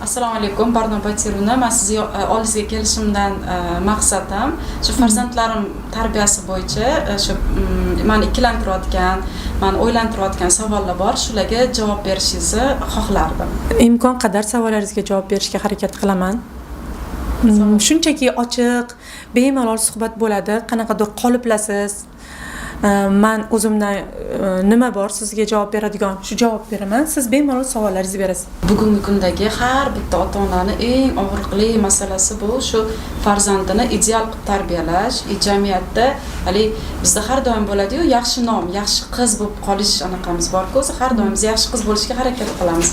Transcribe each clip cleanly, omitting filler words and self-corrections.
Assalomu alaykum, Barnoba Tiruna. Men sizni oldingizga kelishimdan maqsadim shu farzandlarim tarbiyasi bo'yicha shu meni ikkilantirayotgan, meni o'ylantirayotgan savollar bor. Shularga javob berishingizni xohlardim. Imkon qadar savollaringizga javob berishga harakat qilaman. Shunchaki ochiq, bemalol suhbat bo'ladi. Qanaqadir qoliplarsiz. Men o'zimdan nima bor sizga javob beradigan shu javob beraman. Siz bemalol savollaringizni berasiz. Bugungi kundagi har bitta ota-onaning eng og'riqli masalasi bu shu farzandini ideal qilib tarbiyalash. Jamiyatda hali bizda har doim bo'ladi-yu, yaxshi nom, yaxshi qiz bo'lib qolish anaqamiz bor-ku, har doim biz yaxshi qiz bo'lishga harakat qilamiz.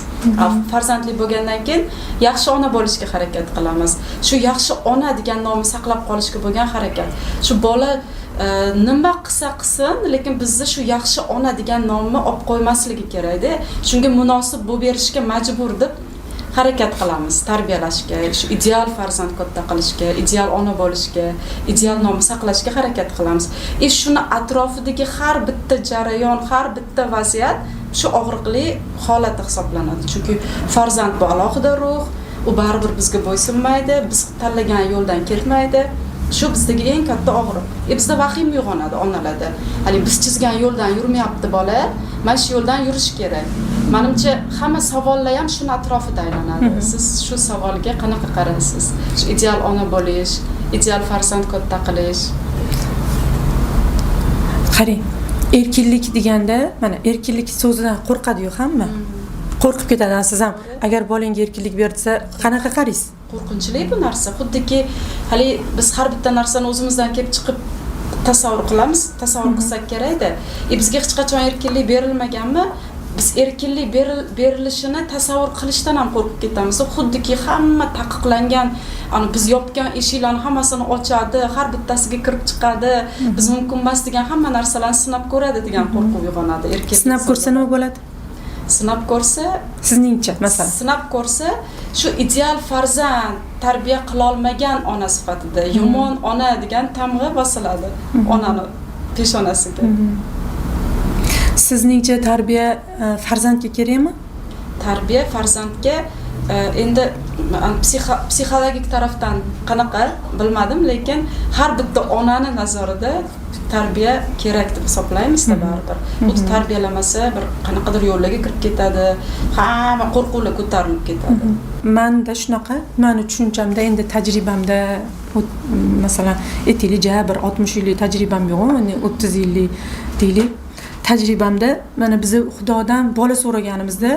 Farzandli bo'lgandan keyin yaxshi ona bo'lishga harakat qilamiz. Shu yaxshi ona degan nomni saqlab qolishga bo'lgan harakat. Shu bola nima qilsa qilsin, lekin bizda shu yaxshi ona degan nomni olib qo'ymasligi kerak-da. Shunga munosib bo'lib berishga majbur deb harakat qilamiz, tarbiyalashga, shu ideal farzand katta qilishga, ideal ona bo'lishga, ideal nomni saqlashga harakat qilamiz. Shuni atrofidagi har bitta jarayon, har bitta vaziyat shu og'riqli holat hisoblanadi. Chunki farzand bu alohida ruh, u baribir bizga bo'ysunmaydi, biz tanlagan yo'ldan ketmaydi. Shu bizdagi eng katta og'riq. Bizda vahim uyg'onadi onalarda. Hali biz chizgan yo'ldan yurmayapti bola, mana shu yo'ldan yurish kerak. Menimcha hamma savollar ham shuni atrofida aylanadi. Siz shu savolga qanaqa qaraysiz? Shu ideal ona bo'lish, ideal farzand katta qilish. Qarang, erkinlik deganda, mana erkinlik so'zidan qo'rqadi-yu hamma. Qo'rqib ketadi siz ham. Agar bolangga erkinlik bersa, qanaqa qaraysiz? Qo'rqinchli bu narsa. Xuddiki hali biz har bitta narsani o'zimizdan kelib chiqib tasavvur qilamiz, tasavvur qilsak kerak-da. Bizga hech qachon erkinlik berilmaganmi? Biz erkinlik berilishini tasavvur qilishdan ham qo'rqib ketamiz. Xuddiki hamma taqiqlangan, biz yopgan eshiklarni hammasini ochadi, har bittasiga kirib chiqadi. Biz mumkin emas degan hamma narsalarni sinab ko'radi degan qo'rquv uyg'onadi. Erkinlik sinab ko'rsa nima bo'ladi? Sinab ko'rsa, sizningcha masalan, sinab ko'rsa, shu ideal farzand tarbiya qila olmagan ona sifatida yomon ona degan tamg'a bosiladi onani peshonasiga. Sizningcha tarbiya farzandga kerakmi? Tarbiya farzandga endi psixologik tarafdan qanaqa bilmadim, lekin har bitta onani nazarida tarbiya kerak deb hisoblaymiz-da baribir. Bu tarbiyalamasa bir qanaqadir yo'llarga kirib ketadi, hamma qo'rquvlar ko'tarilib ketadi. Menda shunaqa, meni tushunchamda, endi tajribamda masalan, aytaylik, bir 60 yillik tajribam yo'q, 30 yillik deylik. Tajribamda mana biz Xudodan bola so'raganimizda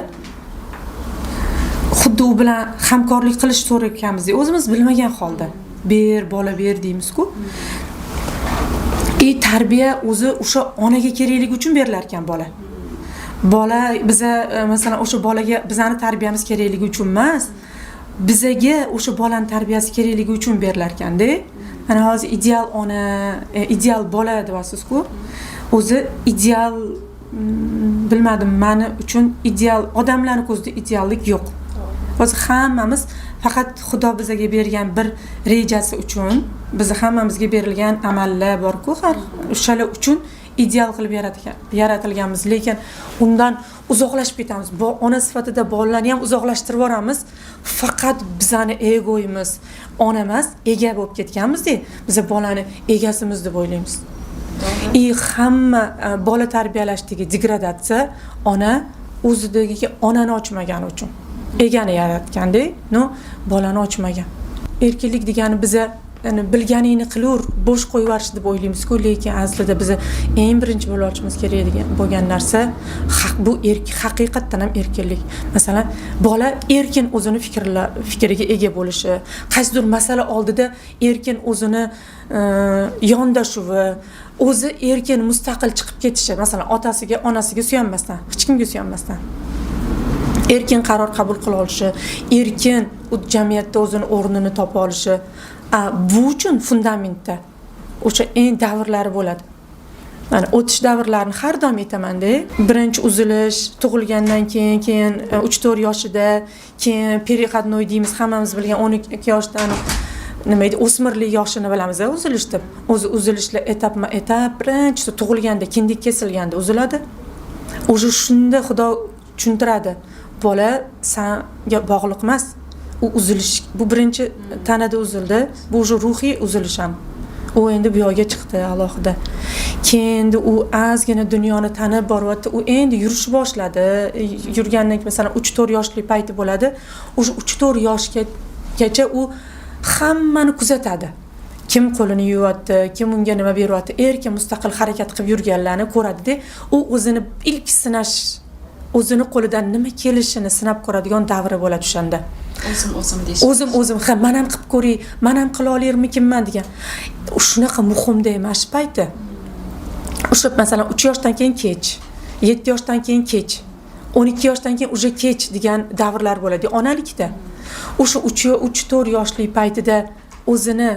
xuddi u bilan hamkorlik qilish so'raganmiz, o'zimiz bilmagan holda ber, bola ber deymiz-ku. Tarbiya o'zi o'sha onaga kerakligi uchun berilar ekan bola. Bola biza masalan o'sha bolaga bizani tarbiyamiz kerakligi uchun emas, bizaga o'sha bolani tarbiyasi kerakligi uchun berilar ekanda. Mana hozir ideal ona, ideal bola deyapsiz-ku. O'zi ideal bilmadim, meni uchun ideal odamlarning ko'zida ideallik yo'q. Hozir hammamiz faqat Xudo bizga bergan bir rejasi uchun, biz hammamizga berilgan amallar bor-ku, har o'shalar uchun ideal qilib yaratilganmiz, lekin undan uzoqlashib ketamiz. Bu ona sifatida bolalarni ham uzoqlashtirib yoramiz. Faqat bizani egoyimiz ona emas, ega bo'lib ketganmiz-da, biz bolani egasimiz deb o'ylaymiz. Hamma bola tarbiyalashdagi degradatsiya ona o'zidagi onani ochmagani uchun. Egani yaratganda, bolani ochmagan. Erkinlik degani biza bilganingni qilur, bo'sh qo'yib yuborish deb o'ylaymiz-ku, lekin aslida biz eng birinchi bo'lishimiz kerak bo'lgan narsa bu haqiqatdan ham erkinlik. Masalan, bola erkin o'zini fikriga ega bo'lishi, qaysidir masala oldida erkin o'zini yondashuvi, o'zi erkin mustaqil chiqib ketishi, masalan, otasiga, onasiga suyanmasdan, hech kimga suyanmasdan erkin qaror qabul qila olishi, erkin jamiyatda o'zini o'rnini topa olishi, bu uchun fundamentda o'sha eng davrlari bo'ladi. Mana o'tish davrlarini har doim aytaman-da. Birinchi uzilish, tug'ilgandan keyin 3-4 yoshida, keyin periqadnoy deymiz, hammamiz bilgan 12 yoshdan nima edi, o'smirlik yoshini bilamiz, uzilish deb. O'zi uzilishlar etap birinchisi tug'ilganda, kindik kesilganda uziladi. O'sha shunda Xudo tushuntiradi. Bola senga bog'liq emas. u uzilish, bu birinchi tanada uzildi, bu уже ruhiy uzilish ham. U endi bu yoqqa chiqdi alohida. Keyin u ozgina dunyoni tanib boryapti, u endi yurishni boshladi. Yurgandan keyin masalan 3-4 yoshli payti bo'ladi. O'sha 3-4 yoshgacha u hammani kuzatadi. Kim qo'lini yuvyapti, kim unga nima beryapti, erkin mustaqil harakat qilib yurganlarni ko'radi-da, u o'zini ilk sinash, o'zini qo'lidan nima kelishini sinab ko'radigan davri bo'ladi o'shanda. O'zim deyish. O'zim, ha, men ham qilib ko'ray, men ham qila olarmikinman degan. Shunaqa muhimda emas shu payti. O'sha masalan 3 yoshdan keyin kech, 7 yoshdan keyin kech, 12 yoshdan keyin уже kech degan davrlar bo'ladi onalikda. O'sha 3-4 yoshli paytida o'zini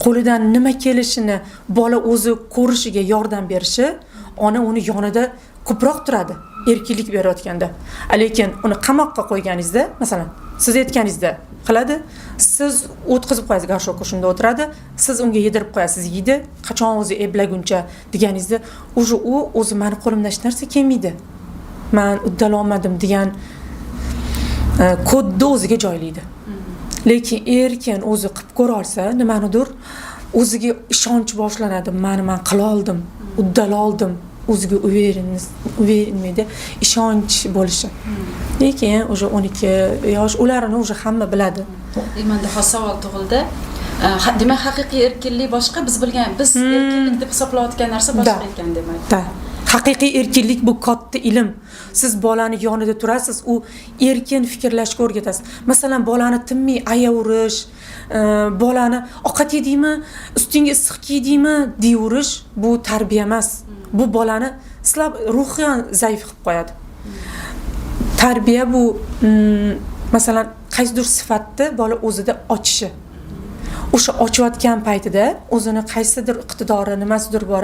qo'lidan nima kelishini bola o'zi ko'rishiga yordam berishi, ona uni yonida ko'proq turadi, erkinlik berayotganda. Lekin uni qamoqqa qo'yganingizda, masalan, siz aytganingizda qiladi, siz o'tkazib qo'yasiz garshokka, shunda o'tiradi, siz unga yedirib qo'yasiz, yeydi, qachon o'zi eblaguncha deganingizda, u o'zi meni qo'limdan hech narsa kelmaydi, men uddalolmadim degan kodni o'ziga joylaydi. Lekin erkin o'zi qilib ko'ra olsa, nimanidir o'ziga ishonch boshlanadi. Men qila oldim, uddala oldim, o'ziga uverilmaydi, ishonch bo'lishi. Lekin o'sha 12 yosh ularni o'sha hamma biladi. Menda savol tug'ildi. Demak, haqiqiy erkinlik boshqa, biz erkinlik deb hisoblayotgan narsa boshqa ekan demak. Haqiqiy erkinlik bu katta ilm. Siz bolani yonida turasiz, u erkin fikrlashga o'rgatasiz. Masalan, bolani tinmay ayavurish, bolani ovqat yedingmi, ustingga issiq kiydingmi deyvurish bu tarbiya emas. Bu bolani slab ruhiyan zaif qilib qo'yadi. Tarbiya bu masalan qaysidir sifatni bola o'zida ochishi. O'sha ochayotgan paytida o'zini qaysidir iqtidori, nimasidir bor,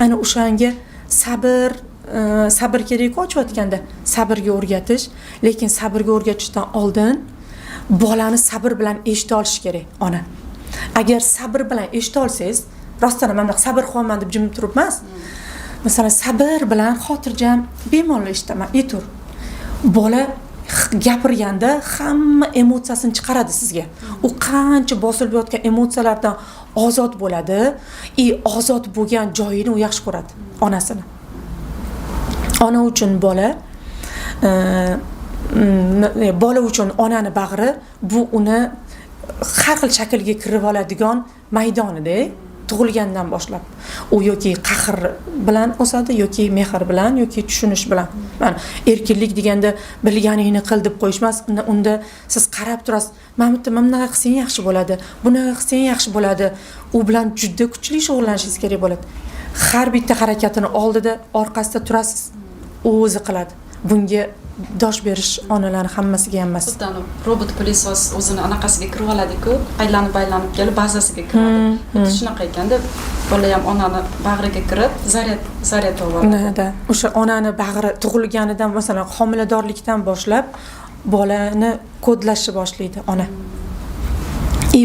ana o'shanga sabr kerak ochayotganda, sabrga o'rgatish, lekin sabrga o'rgatishdan oldin bolani sabr bilan eshita olish kerak ona. Agar sabr bilan eshita olsangiz, rostdan ham sabr qilman deb jim turibmas. Masalan, sabr bilan xotirjam bemalol eshitaman, aytur. Bola gapirganda hamma emotsiyasini chiqaradi sizga. U qancha bosilib yotgan emotsiyalardan ozod bo'ladi, ozod bo'lgan joyini u yaxshi ko'radi, onasini. Ona uchun bola uchun onani bag'ri bu uni har xil shaklga kirib oladigan maydonida, tug'ilgandan boshlab. U yoki qahr bilan o'sadi, yoki mehr bilan, yoki tushunish bilan. Mana erkinlik deganda bilganingni qil deb qo'yishmas. Unda siz qarab turasiz, "Mana bunaqa qilsang yaxshi bo'ladi, bunaqa qilsang yaxshi bo'ladi." U bilan juda kuchli shug'ullanishingiz kerak bo'ladi. Har bitta harakatini oldida, orqasida turasiz. U o'zi qiladi. Bunga dosh berish onalarning hammasiga ham emas. Robot pilisos o'zini anaqasiga kirib oladi-ku, aylanib kelib bazasiga kiradi. Xuddi shunaqa ekanda, bola ham onani bag'riga kirib, zaryad oladi. O'sha onani bag'ri tug'ilganidan, masalan, homiladorlikdan boshlab bolani kodlashni boshlaydi ona.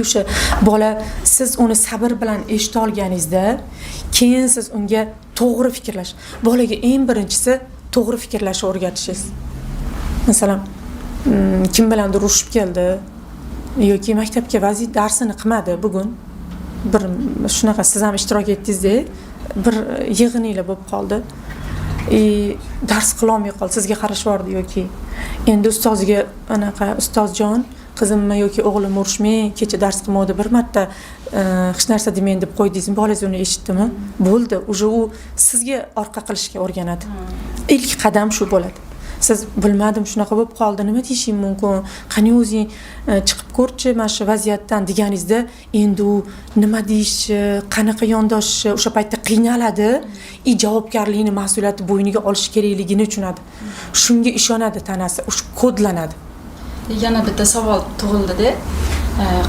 O'sha bola, siz uni sabr bilan eshita olganingizda, keyin siz unga to'g'ri fikrlash. Bolaga eng birinchisi to'g'ri fikrlashni o'rgatishingiz. Masalan, kim bilandir urushib keldi yoki maktabga vaziyat darsini qilmadi bugun. Bir shunaqa siz ham ishtirok etdingizda, bir yig'ininglar bo'lib qoldi. Dars qila olmay qoldi, sizga qarashvordi yoki endi ustoziga anaqa, "Ustozjon, qizimmi yoki o'g'lim urushmang, kecha dars qilmadi, bir marta hech narsa demang deb qo'ydingiz, bolangiz uni eshitdimi?" Bo'ldi, uje u sizga orqa qilishga o'rganadi. Ilk qadam shu bo'ladi. Siz bilmadim, shunaqa bo'lib qoldi, nima deyishim mumkin? Qani o'zing chiqib ko'rchi mana shu vaziyatdan deganingizda, endi u nima deyishi, qanaqa yondoshishi, o'sha paytda qiynaladi, javobgarlikni, mas'uliyatni bo'yniga olish kerakligini tushunadi. Shunga ishonadi tanasi, o'sha kodlanadi. Yana bitta savol tug'ildi-da.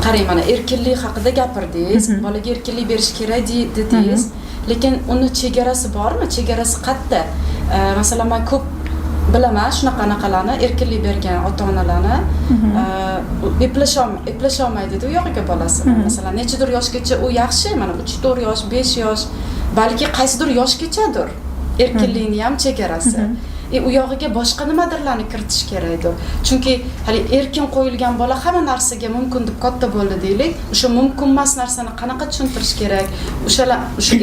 Qarang, mana erkinlik haqida gapirdingiz, bolaga erkinlik berish kerak dedingiz, lekin uni chegarasi bormi? Chegarasi qayerda? Masalan, men ko'p bilaman shunaqanaqalarni, erkinlik bergan ota-onalarni, eplasholmaydi-da u yog'iga bolasi. Masalan, nechadir yoshgacha u yaxshi, mana 3-4 yosh, 5 yosh, balki qaysidir yoshgachadir erkinlikni ham chegarasi. u yog'iga boshqa nimadirlarni kiritish kerakdir. Chunki hali erkin qo'yilgan bola hamma narsaga mumkin deb katta bo'ldi deylik. O'sha mumkin emas narsani qanaqa tushuntirish kerak? O'sha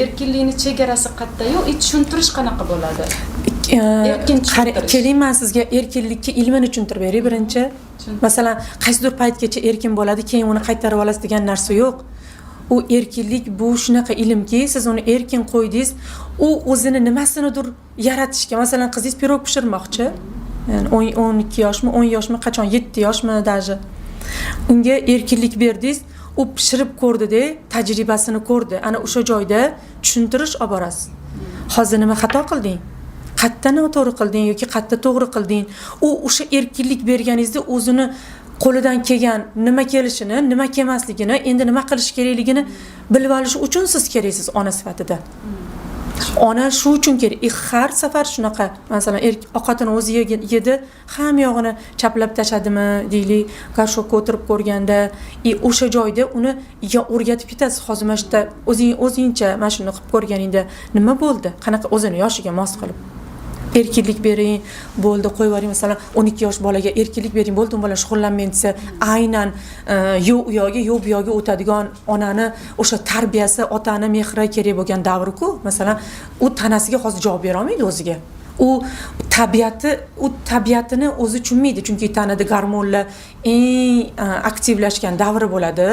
erkinlikning chegarasi qayerda-yu, tushuntirish qanaqa bo'ladi? Keling, men sizga erkinlikka ilmini tushuntirib beray birinchi. Masalan, qaysidir paytgacha erkin bo'ladi, keyin uni qaytarib olasiz degan narsa yo'q. U erkinlik bu shunaqa ilmki, siz uni erkin qo'ydingiz, u o'zini nimasinidir yaratishga, masalan, qizingiz pirog pishirmoqchi, ya'ni 12 yoshmi, 10 yoshmi, qachon 7 yoshmi daji. Unga erkinlik berdingiz, u pishirib ko'rdi-da, tajribasini ko'rdi. Ana o'sha joyda tushuntirish olib borasiz. Hozir nima xato qilding? Qayerda noto'g'ri qilding yoki qayerda to'g'ri qilding? U o'sha erkinlik berganingizda o'zini qo'lidan kelgan nima kelishini, nima kelmasligini, endi nima qilish kerakligini bilib olish uchun siz keraksiz ona sifatida. Ona shu uchun kerak. Har safar shunaqa, masalan, ovqatini o'zi yedi, ham yog'ini chaplab tashadimi, deylik, garshokka o'tirib ko'rganda, o'sha joyda uni o'rgatib ketasiz. Hozir mana shunda o'zingcha mana shuni qilib ko'rganingda nima bo'ldi? Qanaqa o'zini yoshiga mos qilib erkinlik bering, bo'ldi, qo'yib yuboring. Masalan, 12 yosh bolaga erkinlik bering, bo'ldi, u bola shug'ullanmay desa, aynan yo u yo'ga, yo bu yo'ga o'tadigan onani o'sha tarbiyasi, otani mehri kerak bo'lgan davr-ku. Masalan, u tanasiga hozir javob bera olmaydi o'ziga. U tabiatini o'zi tushunmaydi, chunki tanada gormonlar eng aktivlashgan davri bo'ladi.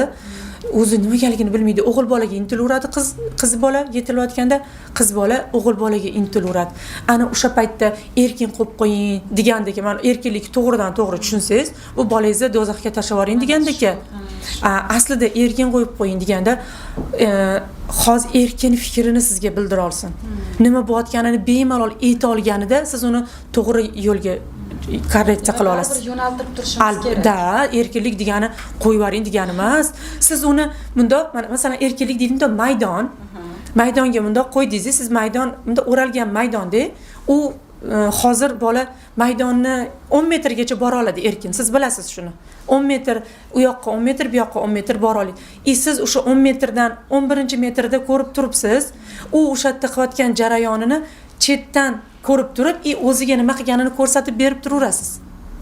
O'zi nimagaligini bilmaydi. O'g'il bolaga intilaveradi, qiz bola yetilayotganda qiz bola o'g'il bolaga intilaveradi. Ana o'sha paytda erkin qo'yib qo'ying degandek, mana erkinlik to'g'ridan to'g'ri tushunsangiz, bu bolangizni do'zaxga tashlab yuboring degandek. Aslida erkin qo'yib qo'ying deganda, hozir erkin fikrini sizga bildira olsin. Nima bo'layotganini bemalol ayta olganida siz uni to'g'ri yo'lga korreksiya qila olasiz. Yo'naltirib turishimiz kerak. Da, erkinlik degani qo'yib yuboring degani emas. Siz uni bundoq, masalan, erkinlik deydimda maydon. Maydonga bundoq qo'ydingiz, siz maydon, bunda o'ralgan maydonda, u hozir bola maydonni 10 metrgacha bora oladi erkin. Siz bilasiz shuni. 10 metr u yoqqa, 10 metr bu yoqqa, 10 metr bora oladi. Siz o'sha 10 metrdan 11-metrda ko'rib turibsiz, u o'sha yerda qilayotgan jarayonini chetdan ko'rib turib, o'ziga nima qilganini ko'rsatib berib turaverasiz.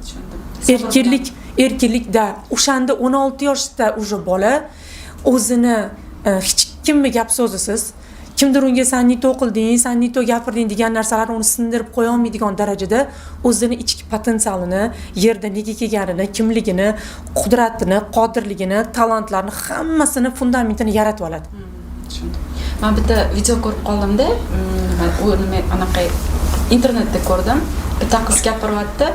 Tushundim. Erkinlikda o'shanda 16 yoshda o'sha bola o'zini hech kimga gap so'zisiz, kimdir unga sanito qilding, sanito gapirding degan narsalarni uni sindirib qo'ya olmaydigan darajada o'zini ichki potensialini, yerda nega kelganini, kimligini, qudratini, qodirligini, talantlarini, hammasini fundamentini yaratib oladi. Tushundim. Men bitta video ko'rib qoldimda, u nima anaqa internetda ko'rdim. Bitta qiz gapiryapti.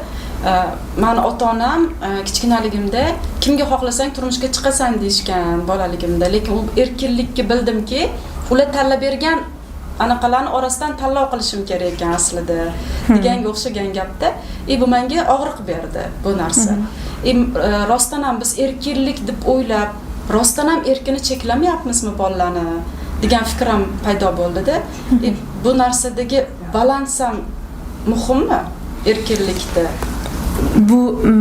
Meni ota-onam kichkinaligimda kimga xohlasang turmushga chiqasan deyishgan bolaligimda, lekin u erkinlikni bildimki, ular tanlab bergan anaqalarni orasidan tanlov qilishim kerak ekan aslida deganga o'xshagan gapda. Bu menga og'riq berdi bu narsa. Rostdan ham biz erkinlik deb o'ylab, rostdan ham erkini cheklamayapmizmi bolalarni degan fikr ham paydo bo'ldi-da. Bu narsadagi balans ham muhimmi erkinlikda? Bu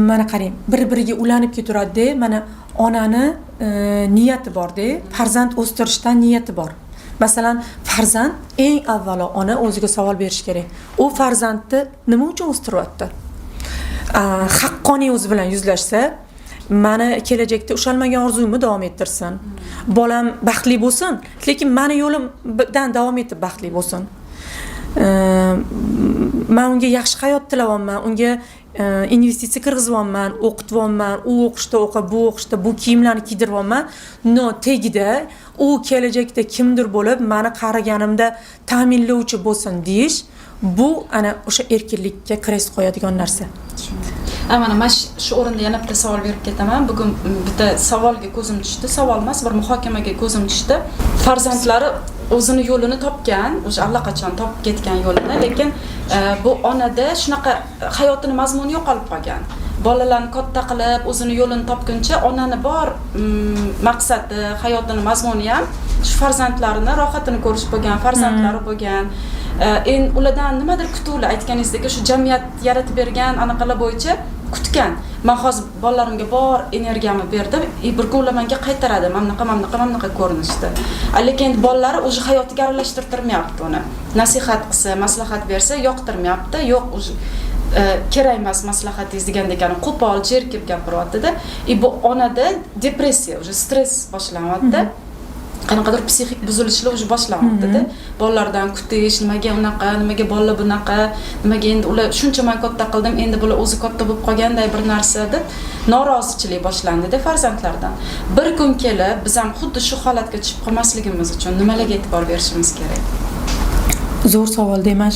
mana qarang, bir-biriga ulanib keturadi-da. Mana onani niyati bor-da, farzand o'stirishdan niyati bor. Masalan, farzand eng avvalo ona o'ziga savol berish kerak. U farzandni nima uchun o'stiryapti? Haqqoniy o'zi bilan yuzlashsa, meni kelajakda ushalmagan orzuyimni davom ettirsin. Bolam baxtli bo'lsin, lekin meni yo'limdan davom etib baxtli bo'lsin. Men unga yaxshi hayot tilayapman, unga investitsiya kirg'izyapman, o'qityapman, u o'qishda o'qib, bu o'qishda bu kiyimlarni kiydiryapman. No, tegida u kelajakda kimdir bo'lib, meni qaraganimda ta'minlovchi bo'lsin deyish, bu ana o'sha erkinlikka kres qo'yadigan narsa. Mana shu o'rinda yana bitta savol berib ketaman. Bugun bitta savolga ko'zim tushdi, savol emas, bir muhokamaga ko'zim tushdi. Farzandlari o'zini yo'lini topgan, o'sha allaqachon topib ketgan yo'lini, lekin bu onada shunaqa hayotini mazmuni yo'qolib qolgan. Bolalarni katta qilib, o'zini yo'lini topguncha onani bor maqsadi, hayotini mazmuni ham shu farzandlarini rohatini ko'rish bo'lgan, farzandlari bo'lgan. Ulardan nimadir kutuvlar aytganingizdek, shu jamiyat yaratib bergan anaqalar bo'yicha kutgan. Men hozir bolalarimga bor energiyamni berdim, bir kun ular menga qaytaradi. Mana bunaqa ko'rinishda. Lekin bolalari o'sha hayotiga aralashtirtirmayapti uni. Nasihat qilsa, maslahat bersa yoqtirmayapti. Yo'q, kerak emas maslahatingiz degandek qo'pol, jerkib gapiryapti-da. Bu onada depressiya, o'sha stress boshlanyapti. Qanaqadir psixik buzilishlar o'sha boshlanyapti-da. Bolalardan kutish, nimaga unaqa, nimaga bolalar bunaqa, nimaga endi ular shuncha men katta qildim, endi bular o'zi katta bo'lib qolganday bir narsa deb norozichilik boshlandi-da farzandlardan. Bir kun kelib biz ham xuddi shu holatga tushib qolmasligimiz uchun nimalarga e'tibor berishimiz kerak? Zo'r savol deyman,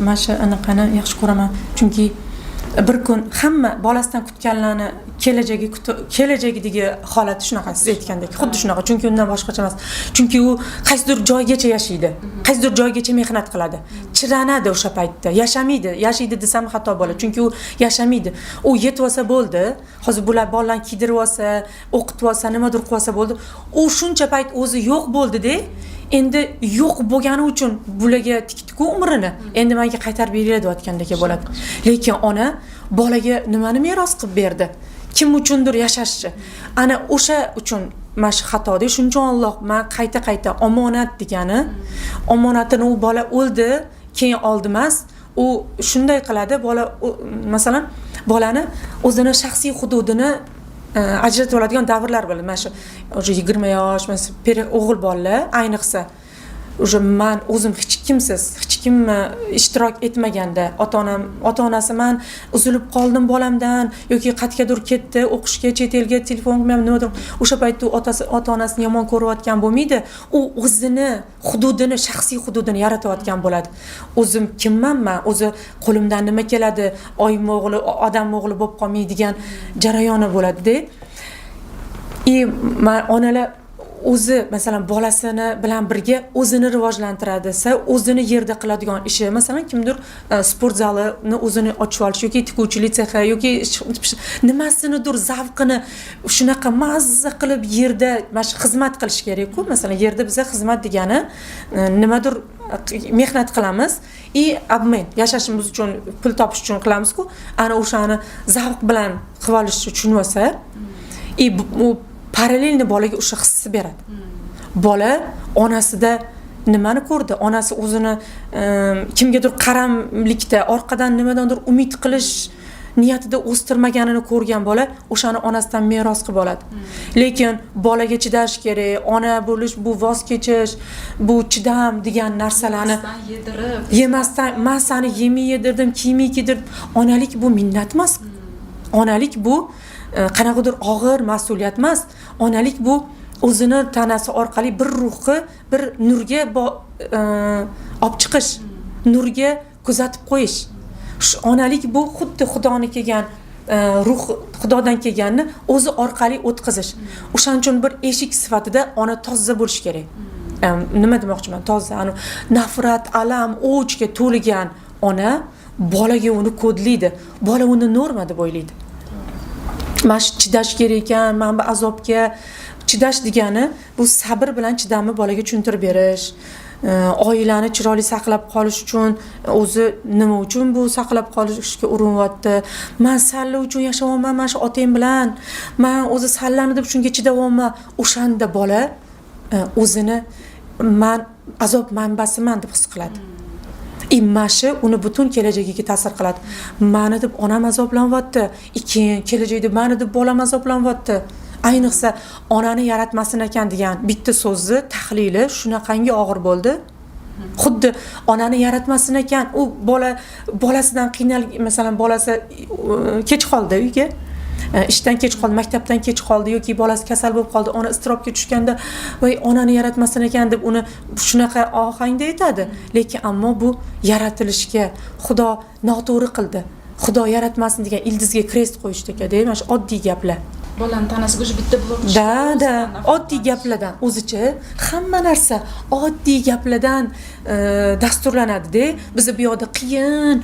mana shu anaqani yaxshi ko'raman. Chunki bir kun hamma bolasidan kutganlarni kelajagidagi holati shunaqa, siz aytgandek, xuddi shunaqa. Chunki undan boshqacha emas. Chunki u qaysidir joygacha yashaydi, qaysidir joygacha mehnat qiladi. Chiranadi o'sha paytda, yashaydi desam xato bo'ladi. Chunki u yashamaydi. U yetib olsa bo'ldi. Hozir bular bolalarni kiydirib olsa, o'qitib olsa, nimadir qilib olsa bo'ldi. U shuncha payt o'zi yo'q bo'ldi-da. Endi yo'q bo'lgani uchun bularga tikdi-ku umrini. Endi menga qaytarib beringlar deyotgandek bo'ladi. Lekin ona bolaga nimani meros qilib berdi? Kim uchundir yashashchi. Ana o'sha uchun mana shu xatoda shuncha Alloh men qayta omonat degani, omonatini u bola o'ldi, keyin oldi emas. U shunday qiladi, bola masalan bolani o'zini shaxsiy hududini ajratib oladigan davrlar bo'ladi. Mana shu 20 yosh, mana o'g'il bolalar ayniqsa o'sha men o'zim hech kim ishtirok etmaganda, ota-onasi men uzilib qoldim bolamdan yoki qayergadir ketdi, o'qishga, chet elga, telefon qilmayman, nimadir. O'sha paytda ota-onasini yomon ko'rayotgan bo'lmaydi. U o'zini hududini, shaxsiy hududini yaratayotgan bo'ladi. O'zim kimman men? O'zi qo'limdan nima keladi? Oyim o'g'li, odam o'g'li bo'lib qolmaydigan jarayoni bo'ladi-da. Men onalar o'zi masalan bolasini bilan birga o'zini rivojlantiradi desa, o'zini yerda qiladigan ishi, masalan kimdir sport zalini o'zini ochib olish yoki tikuvchilik sexi yoki nimasinidir zavqini shunaqa mazza qilib yerda mana shu xizmat qilish kerak-ku. Masalan yerda biza xizmat degani nimadir mehnat qilamiz, obmen yashashimiz uchun, pul topish uchun qilamiz-ku. Ana o'shani zavq bilan qilib olishni tushunib olsa, u parallelni bolaga o'sha hissni beradi. Bola onasida nimani ko'rdi? Onasi o'zini kimgadir qaramlikda, orqadan nimadandir umid qilish niyatida o'stirmaganini ko'rgan bola o'shani onasidan meros qilib oladi. Lekin bolaga chidash kerak, ona bo'lish, bu voz kechish, bu chidam degan narsalarni yemasdan, men seni yemay yedirdim, kiymay kiydirdim. Onalik bu minnat emas. Onalik bu qanaqadir og'ir mas'uliyat emas. Onalik bu o'zini tanasi orqali bir ruhni bir nurga olib chiqish, nurga kuzatib qo'yish. Shu onalik bu xuddi Xudoning kelgan ruh, Xudodan kelganni o'zi orqali o'tkazish. O'shaning uchun bir eshik sifatida ona toza bo'lish kerak. Nima demoqchiman? Toza, nafrat, alam, o'chga to'lgan ona bolaga uni kodlaydi. Bola uni norma deb o'ylaydi. Mana chidash kerak ekan, mana bu azobga chidash degani bu sabr bilan chidamni bolaga tushuntirib berish. Oilani chiroyli saqlab qolish uchun o'zi nima uchun bu saqlab qolishga urinyapti? Men salla uchun yashayapman, mana shu otang bilan. Men o'zi sallani deb shunga chidayapman. O'shanda bola o'zini men azob manbasiman deb his qiladi. Immashi uni butun kelajagiga ta'sir qiladi. Meni deb onam azoblanyapti, keyin kelajakda meni deb bolam azoblanyapti. Ayniqsa onani yaratmasin ekan degan bitta so'zni tahlili shunaqangi og'ir bo'ldi. Xuddi onani yaratmasin ekan, u bolasidan qiynalgan, masalan bolasi kech qoldi uyga. Ishdan kech qoldi, maktabdan kech qoldi yoki bolasi kasal bo'lib qoldi, ona iztirobga tushganda, voy onani yaratmasin ekan deb uni shunaqa ohangda aytadi. Lekin ammo bu yaratilishga Xudo noto'g'ri qildi. Xudo yaratmasin degan ildizga krest qo'yishdek-da, mana shu oddiy gaplar. Bolani tanasiga o'sha bitta blok da oddiy gaplardan o'zicha hamma narsa oddiy gaplardan dasturlanadi-da. Biz bu yoqda qiyin,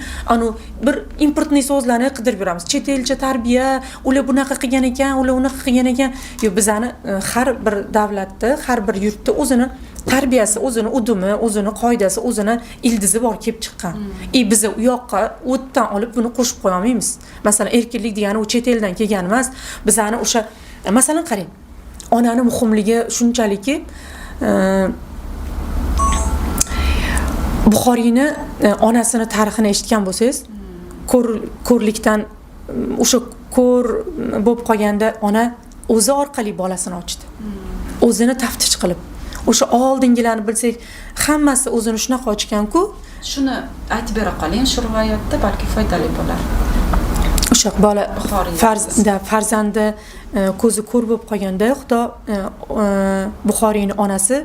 bir importni so'zlarni qidirib yuramiz. Chet elcha tarbiya, ular bunaqa qilgan ekan, ular unaqa qilgan ekan. Yo, bizani har bir davlatda, har bir yurtda o'zini tarbiyasi, o'zini udumi, o'zini qoidasi, o'zini ildizi bor kelib chiqqan. Biz u yoqqa o'tdan olib buni qo'shib qo'ya olmaymiz. Masalan, erkinlik degani u chet eldan kelgan emas. Bizani o'sha masalan qarang. Onani muhimligi shunchalikki, Buxoriyni onasini tarixini eshitgan bo'lsangiz, ko'rlikdan o'sha ko'r bo'lib qolganda ona o'zi orqali bolasini ochdi. O'zini taftish qilib. O'sha oldingilarni bilsak, hammasi o'zini shunaqa ochgan-ku. Shuni aytib bera qoling, shu rivoyatda balki foydali bo'lar. O'sha bola farzandi ko'zi ko'r bo'lib qolganda, Xudo Buxoriyning onasi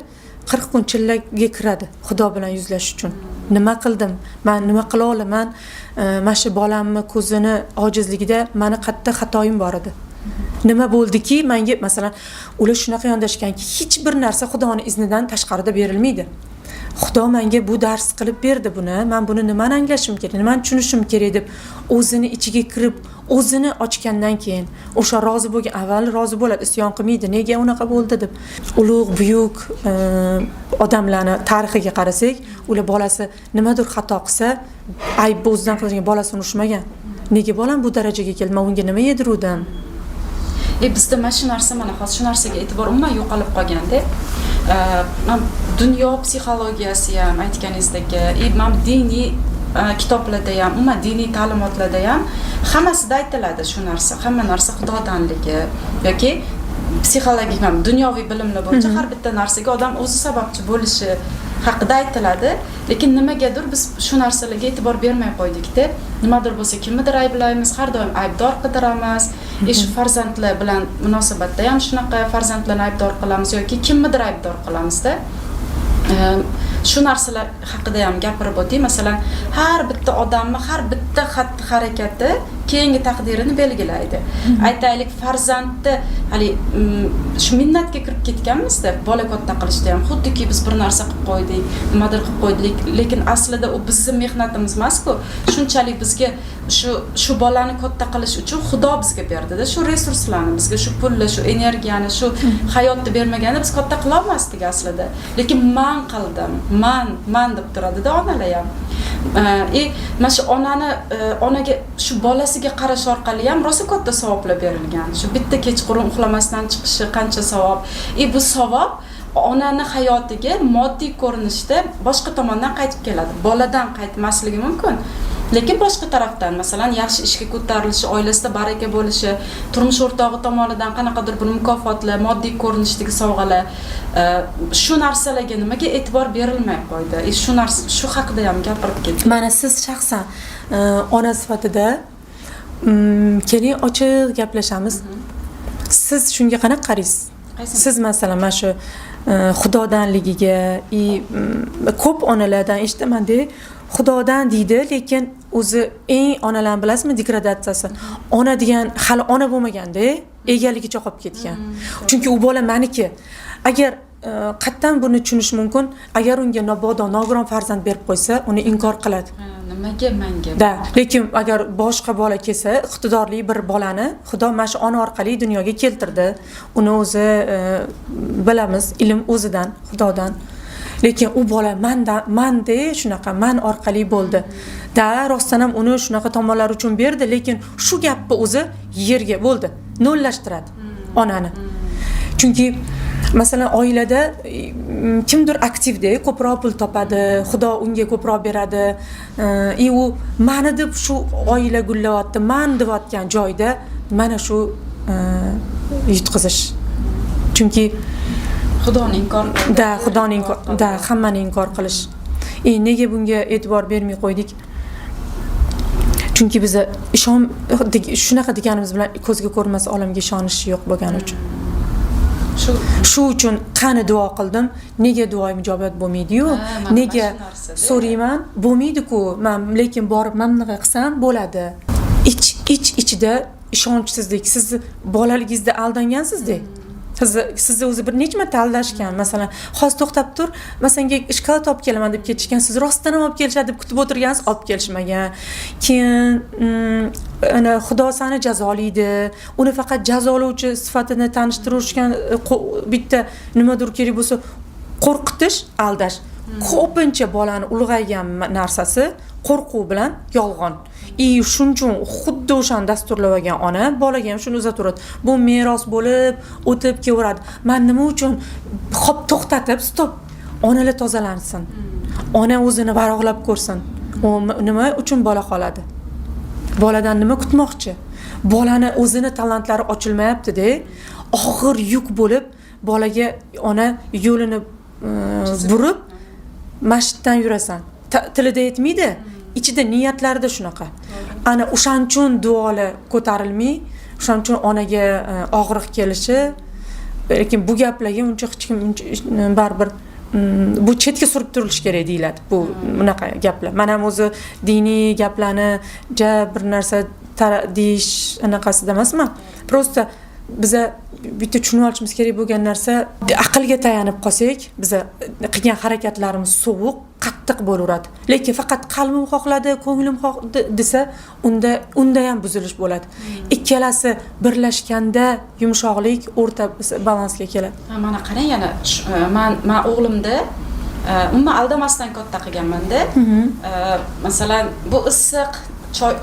40 kun chillaga kiradi Xudo bilan yuzlashish uchun. Nima qildim? Men nima qila olaman? Mana shu bolamni ko'zini ojizligida meni qatta xatoyim bor edi. Nima bo'ldiki, menga masalan ular shunaqa yondashganki, hech bir narsa Xudoning iznidan tashqarida berilmaydi. Xudo menga bu dars qilib berdi buni. Men buni nimani anglashim kerak, nimani tushunishim kerak deb o'zini ichiga kirib, o'zini ochgandan keyin o'sha rozi bo'lgan, avval rozi bo'ladi, isyon qilmaydi. Nega unaqa bo'ldi deb. Ulug', buyuk odamlarni tarixiga qarasak, ular bolasi nimadir xato qilsa, ayb o'zidan qilgan bolasini urishmagan. Nega bolam bu darajaga keldi? Men unga nima yediruvdim? Bizda mana shu narsa, mana hozir shu narsaga e'tibor umuman yo'qolib qolganda, dunyo psixologiyasi ham aytganingizdek, men diniy kitoblarda ham, umuman diniy ta'limotlarda ham hammasida aytiladi shu narsa. Hamma narsa xudodanligi yoki psixologik, dunyoviy bilimlar bo'yicha har bitta narsaga odam o'zi sababchi bo'lishi haqida aytiladi. Lekin nimagadir biz shu narsalarga e'tibor bermay qo'ydikda, nimadir bo'lsa kimnidir ayblaymiz, har doim aybdor qidiramiz. Shu farzandlar bilan munosabatda ham shunaqa farzandlarni aybdor qilamiz yoki kimnidir aybdor qilamizda. Shu narsalar haqida ham gapirib o'tay. Masalan, har bitta odamning har bitta xatti-harakati keyingi taqdirini belgilaydi. Aytaylik, farzandni hali shu minnatga kirib ketganmizda, bola katta qilishda ham xuddiki biz bir narsa qilib qo'ydik, nimadir qilib qo'ydik, lekin aslida u bizning mehnatimiz emas-ku. Shunchalik bizga shu bolani katta qilish uchun Xudo bizga berdi-da, shu resurslarni, bizga shu pulni, shu energiyani, shu hayotni bermaganda biz katta qila olmasdik aslida. Lekin men qildim, men deb turadi-da onalar ham. Mana shu onaga shu bolasiga qarash orqali ham rosa katta savoblar berilgan. Shu bitta kechqurun uxlamasdan chiqishi qancha savob. Bu savob onani hayotiga moddiy ko'rinishda boshqa tomondan qaytib keladi. Boladan qaytmasligi mumkin. Lekin boshqa tarafdan, masalan, yaxshi ishga ko'tarilishi, oilasida baraka bo'lishi, turmush o'rtog'i tomonidan qanaqadir bir mukofotlar, moddiy ko'rinishdagi sovg'alar, shu narsalarga nimaga e'tibor berilmay qo'ydi? Shu haqida ham gapirib ketdik. Mana siz shaxsan ona sifatida keling ochiq gaplashamiz. Siz shunga qanaqa qaraysiz? Siz masalan mana shu xudodanligiga, ko'p onalardan eshitaman-da, Xudodan deydi, lekin o'zi eng onalarni bilasizmi, degradatsiyasi. Ona degan hali ona bo'lmaganda, egaligicha qolib ketgan. Chunki u bola meniki. Agar qattan buni tushunish mumkin, agar unga mabodo nogiron farzand berib qo'ysa, uni inkor qiladi. Nimaga menga? Lekin agar boshqa bola kelsa, iqtidorli bir bolani Xudo mana shu ona orqali dunyoga keltirdi. Uni o'zi bilamiz, ilm o'zidan, Xudodan. Lekin u bola manda shunaqa man orqali bo'ldi. Rostdan ham uni shunaqa tomonlar uchun berdi, lekin shu gapni o'zi yerga bo'ldi, nollashtiradi onani. Chunki masalan oilada kimdir aktivda, ko'proq pul topadi, Xudo unga ko'proq beradi. U mani deb shu oila gullayapti, men deyotgan joyda mana shu yutqizish. Chunki Xudoni inkor qilish. Xudoni inkor, hammani inkor qilish. Nega bunga e'tibor bermay qo'ydik? Chunki biz shunaqa deganimiz bilan ko'zga ko'rmas olamga ishonish yo'q bo'lgani uchun. Shu uchun qani duo qildim, nega duoim ijobat bo'lmaydi-yu? Nega so'rayman, bo'lmaydi-ku. Men lekin borib mamnug'a qilsam bo'ladi. Ichida ishonchsizlik, siz bolaligingizda aldangansizda. Sizni o'zi bir necha marta aldashgan. Masalan, hozir to'xtab tur, masalan, shkolat olib kelaman deb ketishgan. Siz rostdan ham olib kelishadi deb kutib o'tirgansiz, olib kelishmagan. Keyin ana Xudo seni jazolaydi. Uni faqat jazolovchi sifatini tanishtirishgan bitta nimadir kerak bo'lsa, qo'rqitish, aldash. Ko'pincha bolani ulg'aygan narsasi qo'rquv bilan yolg'on. Shuning uchun xuddi o'shani dasturlab olgan ona bolaga ham shuni uzataveradi. Bu meros bo'lib o'tib kelaveradi. Men nima uchun hop to'xtatib, stop. Onalar tozalansin. Ona o'zini varaqlab ko'rsin. U nima uchun bola qoladi? Boladan nima kutmoqchi? Bolani o'zini talantlari ochilmayapti-da, og'ir yuk bo'lib bolaga ona yo'lini burib masjiddan yurasan. Tilida aytmaydi, ichida niyatlarida shunaqa. Ana o'shaning uchun duolar ko'tarilmay, o'shaning uchun onaga og'riq kelishi, lekin bu gaplarga uncha hech kim baribir bu chetga surib turilishi kerak deyiladi. Bu bunaqa gaplar. Men ham o'zi diniy gaplarni bir narsa deyish anaqasida emasman. Prosta biza bitta tushunib olishimiz kerak bo'lgan narsa, aqlga tayanib qolsak, biza qilgan harakatlarimiz sovuq, qattiq bo'laveradi. Lekin faqat qalbim xohladi, ko'nglim xohladi desa, unda ham buzilish bo'ladi. Ikkalasi birlashganda yumshoqlik o'rta balansga keladi. Mana qarang, yana men o'g'limda umuman aldamasdan katta qilganman-da. Masalan, bu issiq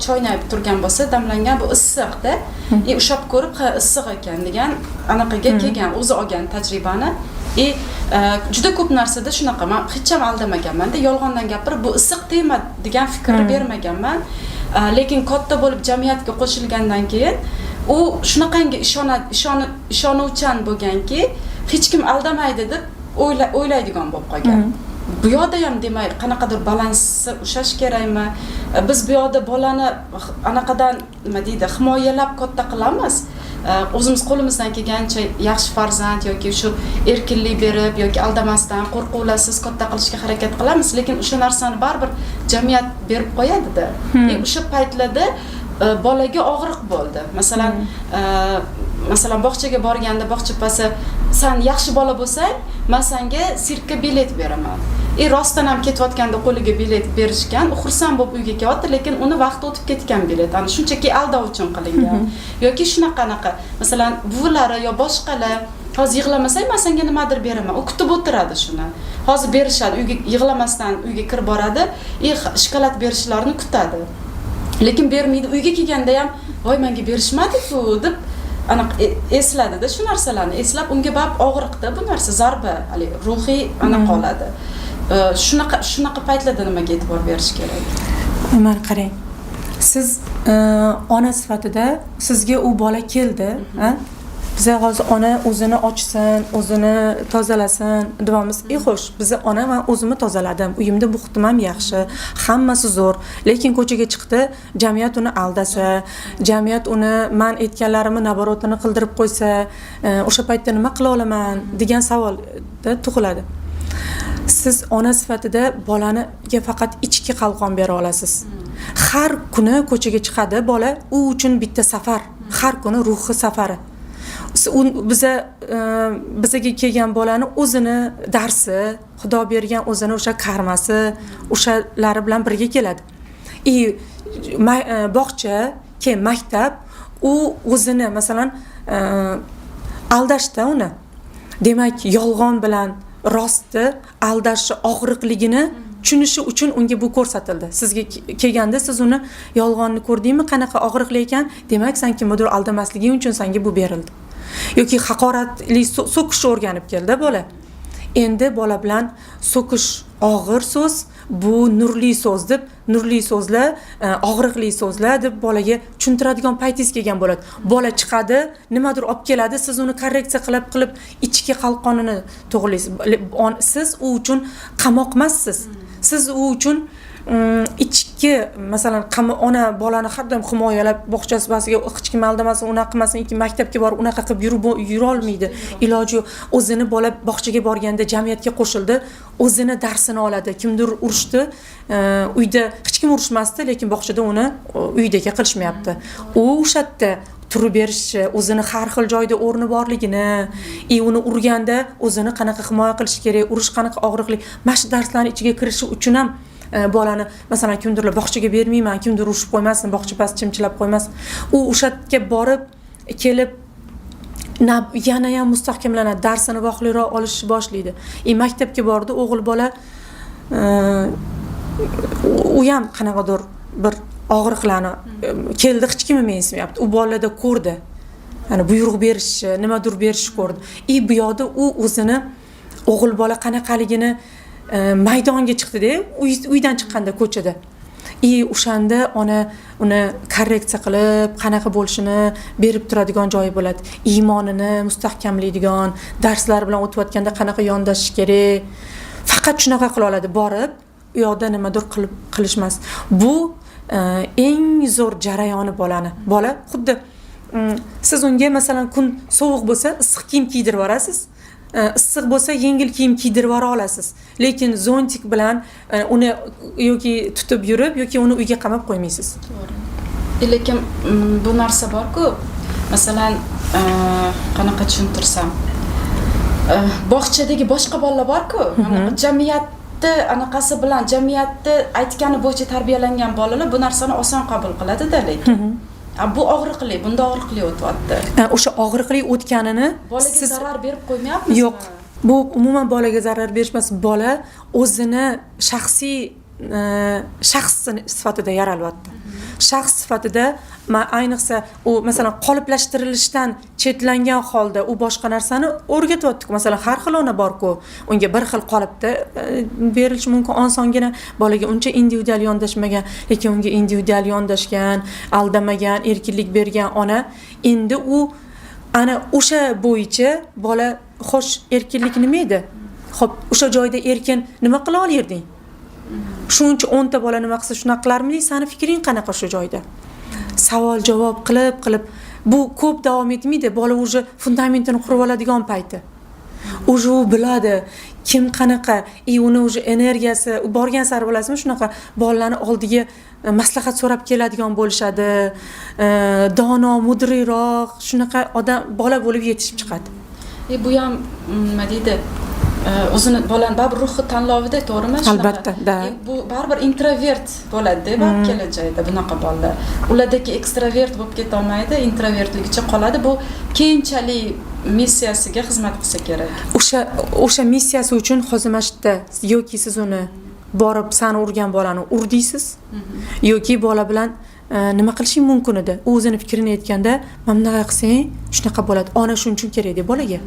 choynayib turgan bo'lsa, damlangan bu issiqda, ushab ko'rib, ha issiq ekan degan anaqaga kelgan, o'zi olgan tajribani. Juda ko'p narsada shunaqa, men hech ham aldamaganman-da, yolg'ondan gapirib, bu issiq tegma degan fikrni bermaganman. Lekin katta bo'lib jamiyatga qo'shilgandan keyin u shunaqangi ishonuvchan bo'lganki, hech kim aldamaydi deb o'ylaydigan bo'lib qolgan. Bu yoqda ham demak, qanaqadir balansni ushlash kerakmi? Biz bu yoqda bolani anaqadan nima deydi, himoyalab katta qilamiz. O'zimiz qo'limizdan kelgancha yaxshi farzand yoki shu erkinlik berib yoki aldamasdan, qo'rquvlarsiz katta qilishga harakat qilamiz, lekin o'sha narsani baribir jamiyat berib qo'yadi-da. O'sha paytlarda bolaga og'riq bo'ldi. Masalan, bog'chaga borganda bog'chapasi, "Sen yaxshi bola bo'lsang, men senga sirkka bilet beraman." Rostdan ham ketayotganda qo'liga bilet berishgan, u xursand bo'lib uyga kelyapti, lekin uni vaqti o'tib ketgan bilet. Ana shunchaki aldov uchun qilingan. Yoki shunaqa, masalan, buvilari yo boshqalar, "Hozir yig'lamasang, men senga nimadir beraman." U kutib o'tiradi shuni. Hozir berishadi, uyga yig'lamasdan uyga kirib boradi, shokolad berishlarini kutadi. Lekin bermaydi. Uyga kelganda ham, "Voy, menga berishmadi-ku" deb esladi-da shu narsalarni. Eslab unga baribir og'riqda bu narsa zarba, ruhiy qoladi. Shunaqa paytlarda nimaga e'tibor berish kerak? Mana qarang. Siz ona sifatida sizga u bola keldi, ha? Biza hozir ona o'zini ochsin, o'zini tozalasin, deymiz. Xo'sh, biza ona men o'zimni tozaladim, uyimda muhitim ham yaxshi, hammasi zo'r, lekin ko'chaga chiqdi, jamiyat uni aldasa, jamiyat uni men aytganlarimni naborotini qildirib qo'ysa, o'sha paytda nima qila olaman degan savolda tug'iladi. Siz ona sifatida bolaniga faqat ichki qalqon bera olasiz. Har kuni ko'chaga chiqadi bola, u uchun bitta safar, har kuni ruhi safari. Bizaga kelgan bolani o'zini darsi, Xudo bergan o'zini o'sha karmasi, o'shalari bilan birga keladi. Bog'cha, keyin maktab, u o'zini masalan aldashda uni. Demak, yolg'on bilan rostni aldashi og'riqligini tushunishi uchun unga bu ko'rsatildi. Sizga kelganda siz uni yolg'onni ko'rdingmi, qanaqa og'riqli ekan, demak sen kimnidir aldamasliging uchun senga bu berildi. Yoki haqoratli so'kishni o'rganib keldi bola. Endi bola bilan so'kish og'ir so'z, bu nurli so'z deb, nurli so'zlar, og'riqli so'zlar deb bolaga tushuntiradigan paytingiz kelgan bo'ladi. Bola chiqadi, nimadir olib keladi, siz uni korreksiya qilib ichki qalqonini to'g'rilaysiz. Siz u uchun qamoq emassiz. Siz u uchun ichki, masalan, ona bolani har doim himoyalab, bog'chasi basiga hech kim aldamasin, unaqa qilmasin, maktabga borib unaqa qilib yura olmaydi. Iloji yo'q. O'zini bola bog'chaga borganda jamiyatga qo'shildi, o'zini darsini oladi. Kimdir urishdi, uyda hech kim urishmasdi, lekin bog'chada uni uydagi qilishmayapti. U o'sha yerda turib berishi, o'zini har xil joyda o'rni borligini, uni urganda o'zini qanaqa himoya qilish kerak, urish qanaqa og'riqli, mana shu darslarning ichiga kirishi uchun ham bolani masalan kimdirlar bog'chaga bermayman, kimdir urushib qo'ymasin, bog'cha past chimchilab qo'ymasin. U o'sha yerga borib kelib yana ham mustahkamlanadi, darsini vaqtliroq olishni boshlaydi. Maktabga bordi, o'g'il bola u ham qanaqadir bir og'riqlarni keldi, hech kim mensimayapti. U bolada ko'rdi. Ya'ni buyruq berishni, nimadir berishni ko'rdi. Bu yoqda u o'zini o'g'il bola qanaqaligini maydonga chiqdi-da, uydan chiqqanda ko'chada. O'shanda ona uni korreksiya qilib, qanaqa bo'lishini berib turadigan joyi bo'ladi. Iymonini mustahkamlaydigan, darslar bilan o'tayotganda qanaqa yondashish kerak. Faqat shunaqa qila oladi, borib u yoqda nimadir qilishmas. Bu eng zo'r jarayoni bolani. Bola xuddi siz unga masalan kun sovuq bo'lsa, issiq kiyim kiydirib yorasiz. Issiq bo'lsa yengil kiyim kiydirib yora olasiz. Lekin zontik bilan uni yoki tutib yurib yoki uni uyga qamab qo'ymaysiz. To'g'ri. Lekin bu narsa bor-ku, masalan, qanaqa tushuntirsam, bog'chadagi boshqa bolalar bor-ku, jamiyatni anaqasi bilan jamiyatni aytgani bo'yicha tarbiyalangan bolalar bu narsani oson qabul qiladi-da, lekin bu og'riqli, bunda og'riqli o'tyapti. O'sha og'riqli o'tganini bolaga zarar berib qo'ymayapmizmi? Yo'q. Bu umuman bolaga zarar berish emas, bola o'zini shaxsiy shaxs sifatida yaralyapti. Shaxs sifatida ayniqsa u masalan qoliplashtirilishdan chetlangan holda u boshqa narsani o'rgatyapti. Masalan, har xil ona bor-ku, unga bir xil qolipda berilishi mumkin, osongina bolaga uncha individual yondashmagan, lekin unga individual yondashgan, aldamagan, erkinlik bergan ona endi u ana o'sha bo'yicha bola xo'sh erkinlik nima edi? Xo'p, o'sha joyda erkin nima qila olerding? Shuncha 10 ta bola nima qilsa shunaqa qilarmiding? Seni fikring qanaqa shu joyda? Savol javob qilib bu ko'p davom etmaydi. Bola уже fundamentini qurib oladigan payti. Уже u biladi kim qanaqa, uni уже energiyasi borgan sari bilasizmi, shunaqa bolalarni oldiga maslahat so'rab keladigan bo'lishadi. Dono, mudriroq, shunaqa odam bola bo'lib yetishib chiqadi. Bu ham nima deydi? O'zini bolani baribir ruhi tanlovida, to'g'rimi? Albatta, da. Bu baribir introvert bo'ladi-da, kelajakda bunaqa bolalar. Ulardagi ekstrovert bo'lib keta olmaydi, introvertligicha qoladi. Bu keyinchalik missiyasiga xizmat qilsa kerak. O'sha missiyasi uchun hozir mana shu yerda yoki siz uni borib sani urgan bolani urdiysiz, yoki bola bilan nima qilishing mumkin edi? U o'zini fikrini aytganda, "Men bunaqa qilsang, shunaqa bo'ladi." Ona shuning uchun kerak deb bolaga.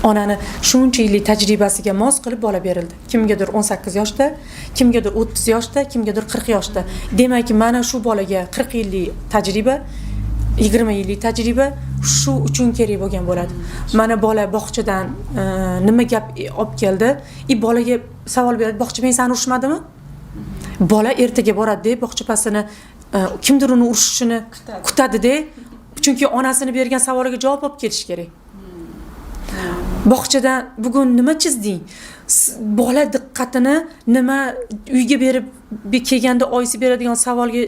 Onani shuncha yillik tajribasiga mos qilib bola berildi. Kimgadir 18 yoshda, kimgadir 30 yoshda, kimgadir 40 yoshda. Demak, mana shu bolaga 40 yillik tajriba, 20 yillik tajriba shu uchun kerak bo'lgan bo'ladi. Mana bola bog'chadan nima gap olib keldi? Bolaga savol beradi, "Bog'cha men seni urishmadimi?" Bola ertaga boradi-da, bog'chapasini kimdir uni urishini kutadi-da, chunki onasini bergan savoliga javob olib kelish kerak. Bog'chadan bugun nima chizding? Bola diqqatini nima uyga berib kelganda oyisi beradigan savolga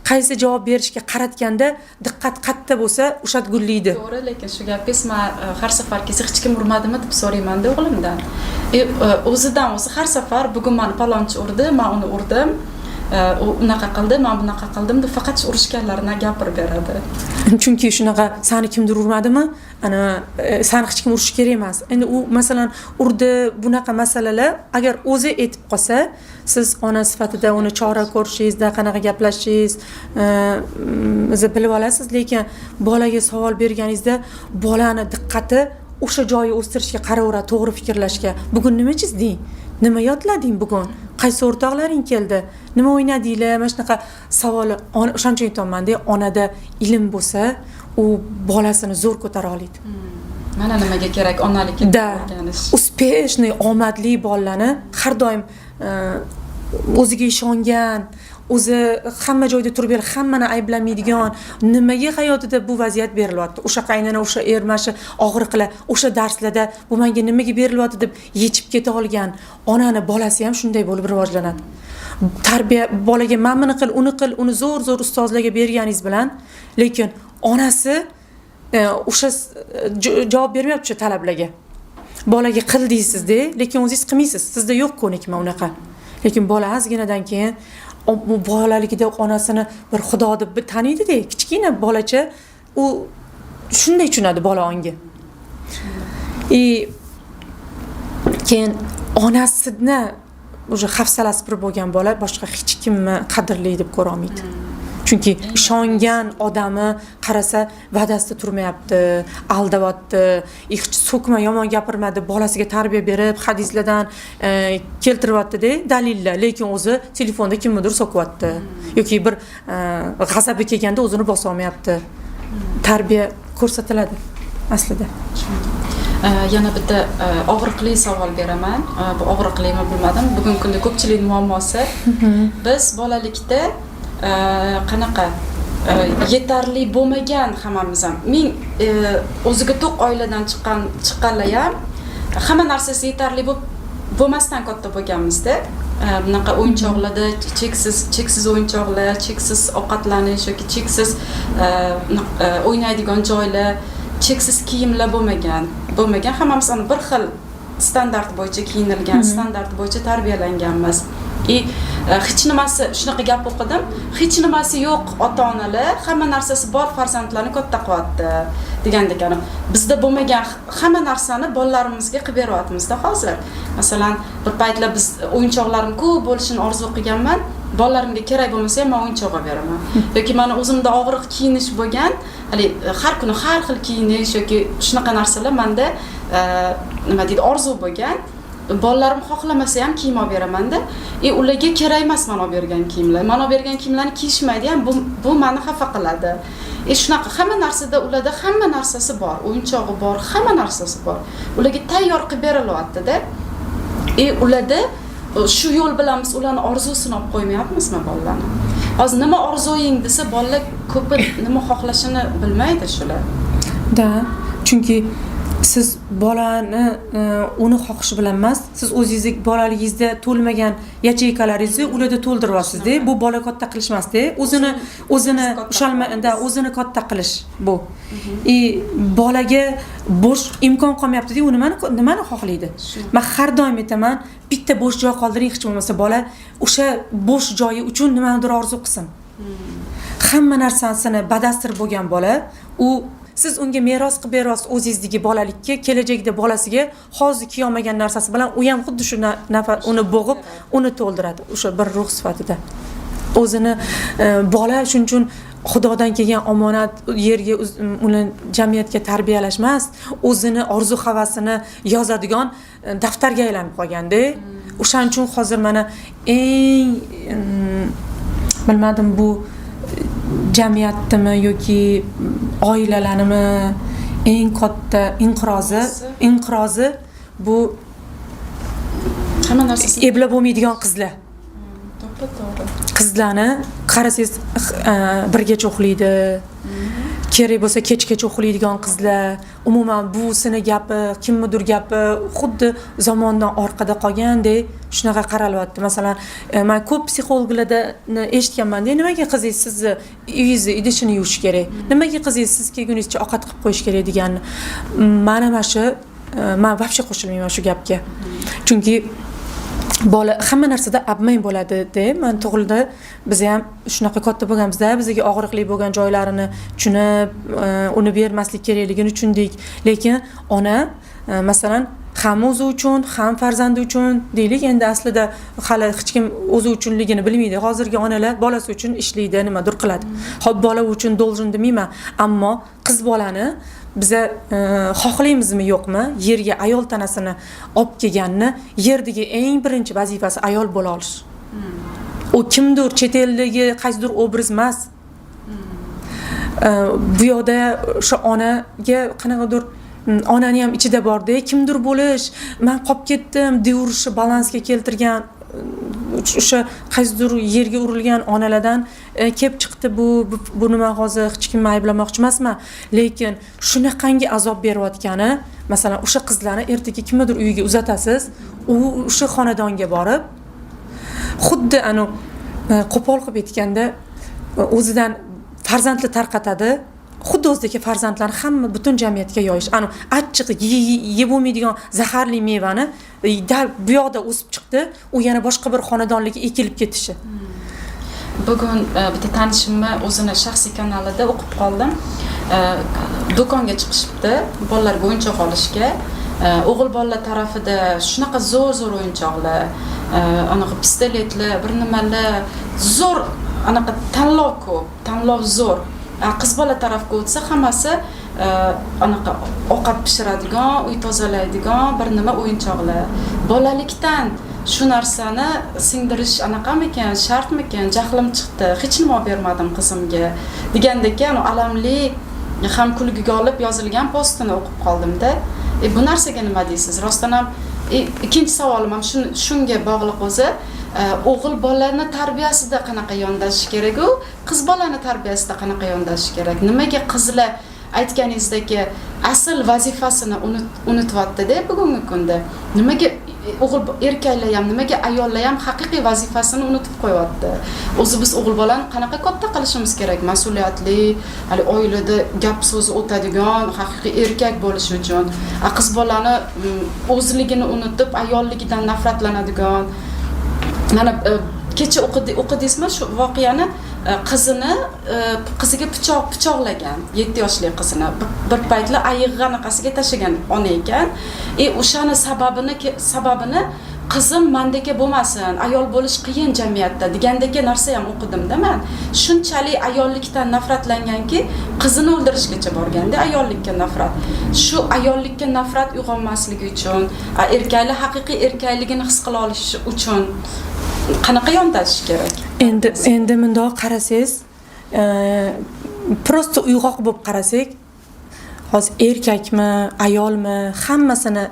qaysi javob berishga qaratganda diqqat qatta bo'lsa, o'sha gullaydi. To'g'ri, lekin shu gapingiz men har safar kelsa hech kim urmadimi deb so'rayman-da o'g'limdan. O'zidan o'zi har safar bugun meni palonchi urdi, men uni urdim. U unaqa qildi, men bunaqa qildim deb faqat urishganlarini gapirib beradi. Chunki shunaqa seni kimdir urmadimi? Ana seni hech kim urish kerak emas. Endi u masalan urdi, bunaqa masalalar agar o'zi aytib qolsa, siz ona sifatida uni chora ko'rishingizda, qanaqa gaplashishingiz, o'zi bilib olasiz, lekin bolaga savol berganingizda bolani diqqati o'sha joyi o'stirishga qaraveradi, to'g'ri fikrlashga. Bugun nima chizding? Nima yodlading bugun? Qaysi o'rtoqlaring keldi? Nima o'ynadinglar? Mana shunaqa savol o'shancha aytaman-da, onada ilm bo'lsa, u bolasini zo'r ko'tara oladi. Mana nimaga kerak onalikni o'rganish. Uspeshniy, omadli bolalarni har doim o'ziga ishongan, o'zi hamma joyda turib berib, hammani ayblamaydigan, nimaga hayotida bu vaziyat berilyapti? O'sha qaynana, o'sha ermashi og'riqlar, o'sha darslarda bu menga nimaga berilyapti deb yechib keta olgan onani bolasi ham shunday bo'lib rivojlanadi. Tarbiya bolaga mamini qil, uni zo'r ustozlarga berganingiz bilan, lekin onasi o'sha javob bermayapti o'sha talablarga. Bolaga qil deysiz-da, lekin o'zingiz qilmaysiz. Sizda yo'q ko'nikma unaqa. Lekin bola ozginadan keyin bolaligida onasini bir xudo deb taniydi-da, kichkina bolacha u shunday tushunadi bola ongi. Keyin onasini o'sha hafsalasi bir bo'lgan bola boshqa hech kimni qadrli deb ko'ra olmaydi. Chunki ishongan odami qarasa va'dasida turmayapti, aldayapti, hech so'kma, yomon gapirma deb bolasiga tarbiya berib, hadislardan keltiryapti-da dalillar, lekin o'zi telefonda kimnidir so'kyapti yoki bir g'azabi kelganda o'zini bosa olmayapti. Tarbiya ko'rsatiladi aslida. Yana bitta og'riqli savol beraman. Bu og'riqlimi bilmadim. Bugungi kunda ko'pchilik muammosi. Biz bolalikda qanaqa yetarli bo'lmagan hammamiz ham. Men o'ziga to'q oiladan chiqqanlar ham hamma narsasi yetarli bo'lmasdan katta bo'lganmizda. Bunaqa o'yinchoqlarda cheksiz o'yinchoqlar, cheksiz ovqatlanish yoki cheksiz o'ynaydigan joylar, cheksiz kiyimlar bo'lmagan. Hammamiz bir xil standart bo'yicha kiyinilgan, standart bo'yicha tarbiyalanganmiz. Hech nimasi shunaqa gap o'qidim. Hech nimasi yo'q ota-onalar, hamma narsasi bor farzandlarni katta qilyapti degandek ekan. Bizda bo'lmagan hamma narsani bolalarimizga qilib beryapmiz-da hozir. Masalan, bir paytlar biz o'yinchoqlarim ko'p bo'lishini orzu qilganman. Bolalarimga kerak bo'lmasa ham men o'yinchoq olib beraman. Yoki mana o'zimda og'riq kiyinish bo'lgan, har kuni har xil kiyinish yoki shunaqa narsalar menda nima deydi, orzu bo'lgan. Bolalarim xohlamasa ham kiyim olib beraman-da. Ularga kerak emas men olib bergan kiyimlar. Men olib bergan kiyimlarni kiyishmaydi ham, bu meni xafa qiladi. Shunaqa hamma narsada ularda hamma narsasi bor, o'yinchog'i bor, hamma narsasi bor. Ularga tayyor qilib berilyapti-da. Ularda shu yo'l bilan biz ularni orzusini olib qo'ymayapmizmi bolalarni? Hozir nima orzuying desa, bolalar ko'pi nima xohlashini bilmaydi shular. Chunki siz bolani uni xohishi bilan emas, siz o'zingiz bolaligingizda to'lmagan yacheykalarni ularda to'ldiryapsiz-da. Bu bola katta qilish emas-da. O'zini katta qilish bu. Bolaga bo'sh imkon qolmayapti-da, u nimani xohlaydi? Men har doim aytaman, bitta bo'sh joy qoldiring, hech bo'lmasa bola o'sha bo'sh joyi uchun nimanidir orzu qilsin. Hamma narsasini badastir bo'lgan bola, siz unga meros qilib berasiz o'zingizdagi bolalikka, kelajakda bolasiga hozir kiyolmagan narsasi bilan u ham xuddi shu uni bo'g'ib, uni to'ldiradi. O'sha bir ruh sifatida. O'zini bola shuning uchun Xudodan kelgan omonat yerga uni jamiyatga tarbiyalash emas, o'zini orzu havasini yozadigan daftarga aylanib qolganda. O'shaning uchun hozir mana eng bilmadim bu jamiyatdimi yoki oilalarnimi eng katta inqirozi bu hamma narsasi ebla bo'lmaydigan qizlar. To'g'ri. Qizlarni qarasangiz birgacha uxlaydi. Kerak bo'lsa kechgacha uxlaydigan qizlar, umuman buvsini gapi, kimnidir gapi xuddi zamondan orqada qolgandek shunaqa qaralyapti. Masalan, men ko'p psixologlardan eshitganman-da, nimaga qizingiz sizni uyingizni idishini yuvish kerak? Nimaga qizingiz siz kelguningizcha ovqat qilib qo'yish kerak deganni. Men vobshe qo'shilmayman shu gapga. Chunki bola hamma narsada abmay bo'ladi-da. Men to'g'rida biz ham shunaqa katta bo'lganmizda, bizga og'riqli bo'lgan joylarini tushunib, uni bermaslik kerakligini tushundik. Lekin ona masalan ham o'zi uchun, ham farzandi uchun deylik, endi aslida hali hech kim o'zi uchunligini bilmaydi. Hozirgi onalar bolasi uchun ishlaydi, nimadir qiladi. Xo'p, bola uchun должен demayman, ammo qiz bolani biza xohlaymizmi yo'qmi, yerga ayol tanasini olib kelganni, yerdagi eng birinchi vazifasi ayol bo'la olish. U kimdir chet eldagi qaysidir obraz emas. Bu yoqda o'sha onaga qanaqadir onani ham ichida borda kimdir bo'lish, men qolib ketdim deyurishi balansga keltirgan o'sha qaysidir yerga urilgan onalardan kelib chiqdi bu nima hozir hech kimni ayblamoqchi emasman, lekin shunaqangi azob berayotgani, masalan o'sha qizlarni ertaga kimdir uyiga uzatasiz, u o'sha xonadonga borib xuddi qo'pol qilib aytganda o'zidan farzandli tarqatadi. Xuddi o'zidagi farzandlarni hamma butun jamiyatga yoyish. Achchiq yeb bo'lmaydigan zaharli mevani bu yoqda o'sib chiqdi, u yana boshqa bir xonadonlarga ekilib ketishi. Bugun bitta tanishimni o'zini shaxsiy kanalida o'qib qoldim. do'konga chiqishibdi bolalarga o'yinchoq olishga. O'g'il bolalar tarafida shunaqa zo'r o'yinchoqlar, anaqa pistoletlar, bir nimalar, zo'r anaqa tanlov ko'p, tanlov zo'r. Qiz bola tarafga o'tsa hammasi anaqa ovqat pishiradigan, uy tozalaydigan bir nima o'yinchoqlar. Bolalikdan shu narsani singdirish anaqamikan, shartmikan, jahlim chiqdi. Hech nima olib bermadim qizimga. Degandek, alamli ham kulgiga olib yozilgan postini o'qib qoldim-da. Bu narsaga nima deysiz? Rostdan ham ikkinchi savolim ham shunga bog'liq o'zi. O'g'il bolalarni tarbiyasida qanaqa yondashish kerak u, qiz bolani tarbiyasida qanaqa yondashish kerak? Nimaga qizlar aytganingizdagi asl vazifasini unutyapti-da bugungi kunda? Nimaga o'g'il erkaklar ham, nimaga ayollar ham haqiqiy vazifasini unutib qo'yapti? O'zi biz o'g'il bolani qanaqa katta qilishimiz kerak? Mas'uliyatli, hali oilada gap so'zi o'tadigan, haqiqiy erkak bo'lish uchun. Qiz bolani o'zligini unutib, ayolligidan nafratlanadigan. Mana kecha o'qidingizmi shu voqeani? Qiziga pichoqlagan, 7 yoshli qizini bir paytlar ayig'i anaqasiga tashagan ona ekan. O'shani sababini qizim mendagi bo'lmasin, ayol bo'lish qiyin jamiyatda degandagi narsa ham o'qidim-da men. Shunchalik ayollikdan nafratlanganki, qizini o'ldirishgacha borganda ayollikka nafrat. Shu ayollikka nafrat uyg'onmasligi uchun, erkaklar haqiqiy erkakligini his qila olishi uchun qanaqa yondashish kerak? Endi bundoq qarasangiz, prosta uyg'oq bo'lib qarasak, hozir erkakmi, ayolmi, hammasini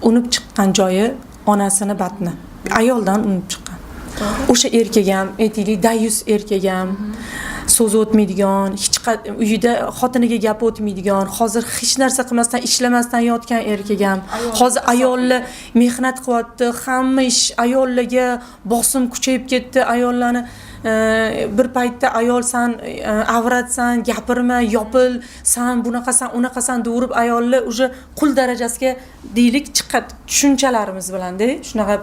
unib chiqqan joyi onasini batni. Ayoldan unib chiqqan. O'sha erkak ham, aytaylik, dayus erkak ham, so'z o'tmaydigan, hech uyida xotiniga gap o'tmaydigan, hozir hech narsa qilmasdan, ishlamasdan yotgan erkak ham. Hozir ayollar mehnat qilyapti, hamma ish ayollarga bosim kuchayib ketdi, ayollarni bir paytda ayol san avratsan, gapirma, yopil, san bunaqasan, unaqasan deb ayollar уже qul darajasiga deylik chiqadi tushunchalarimiz bilan-da, shunaqa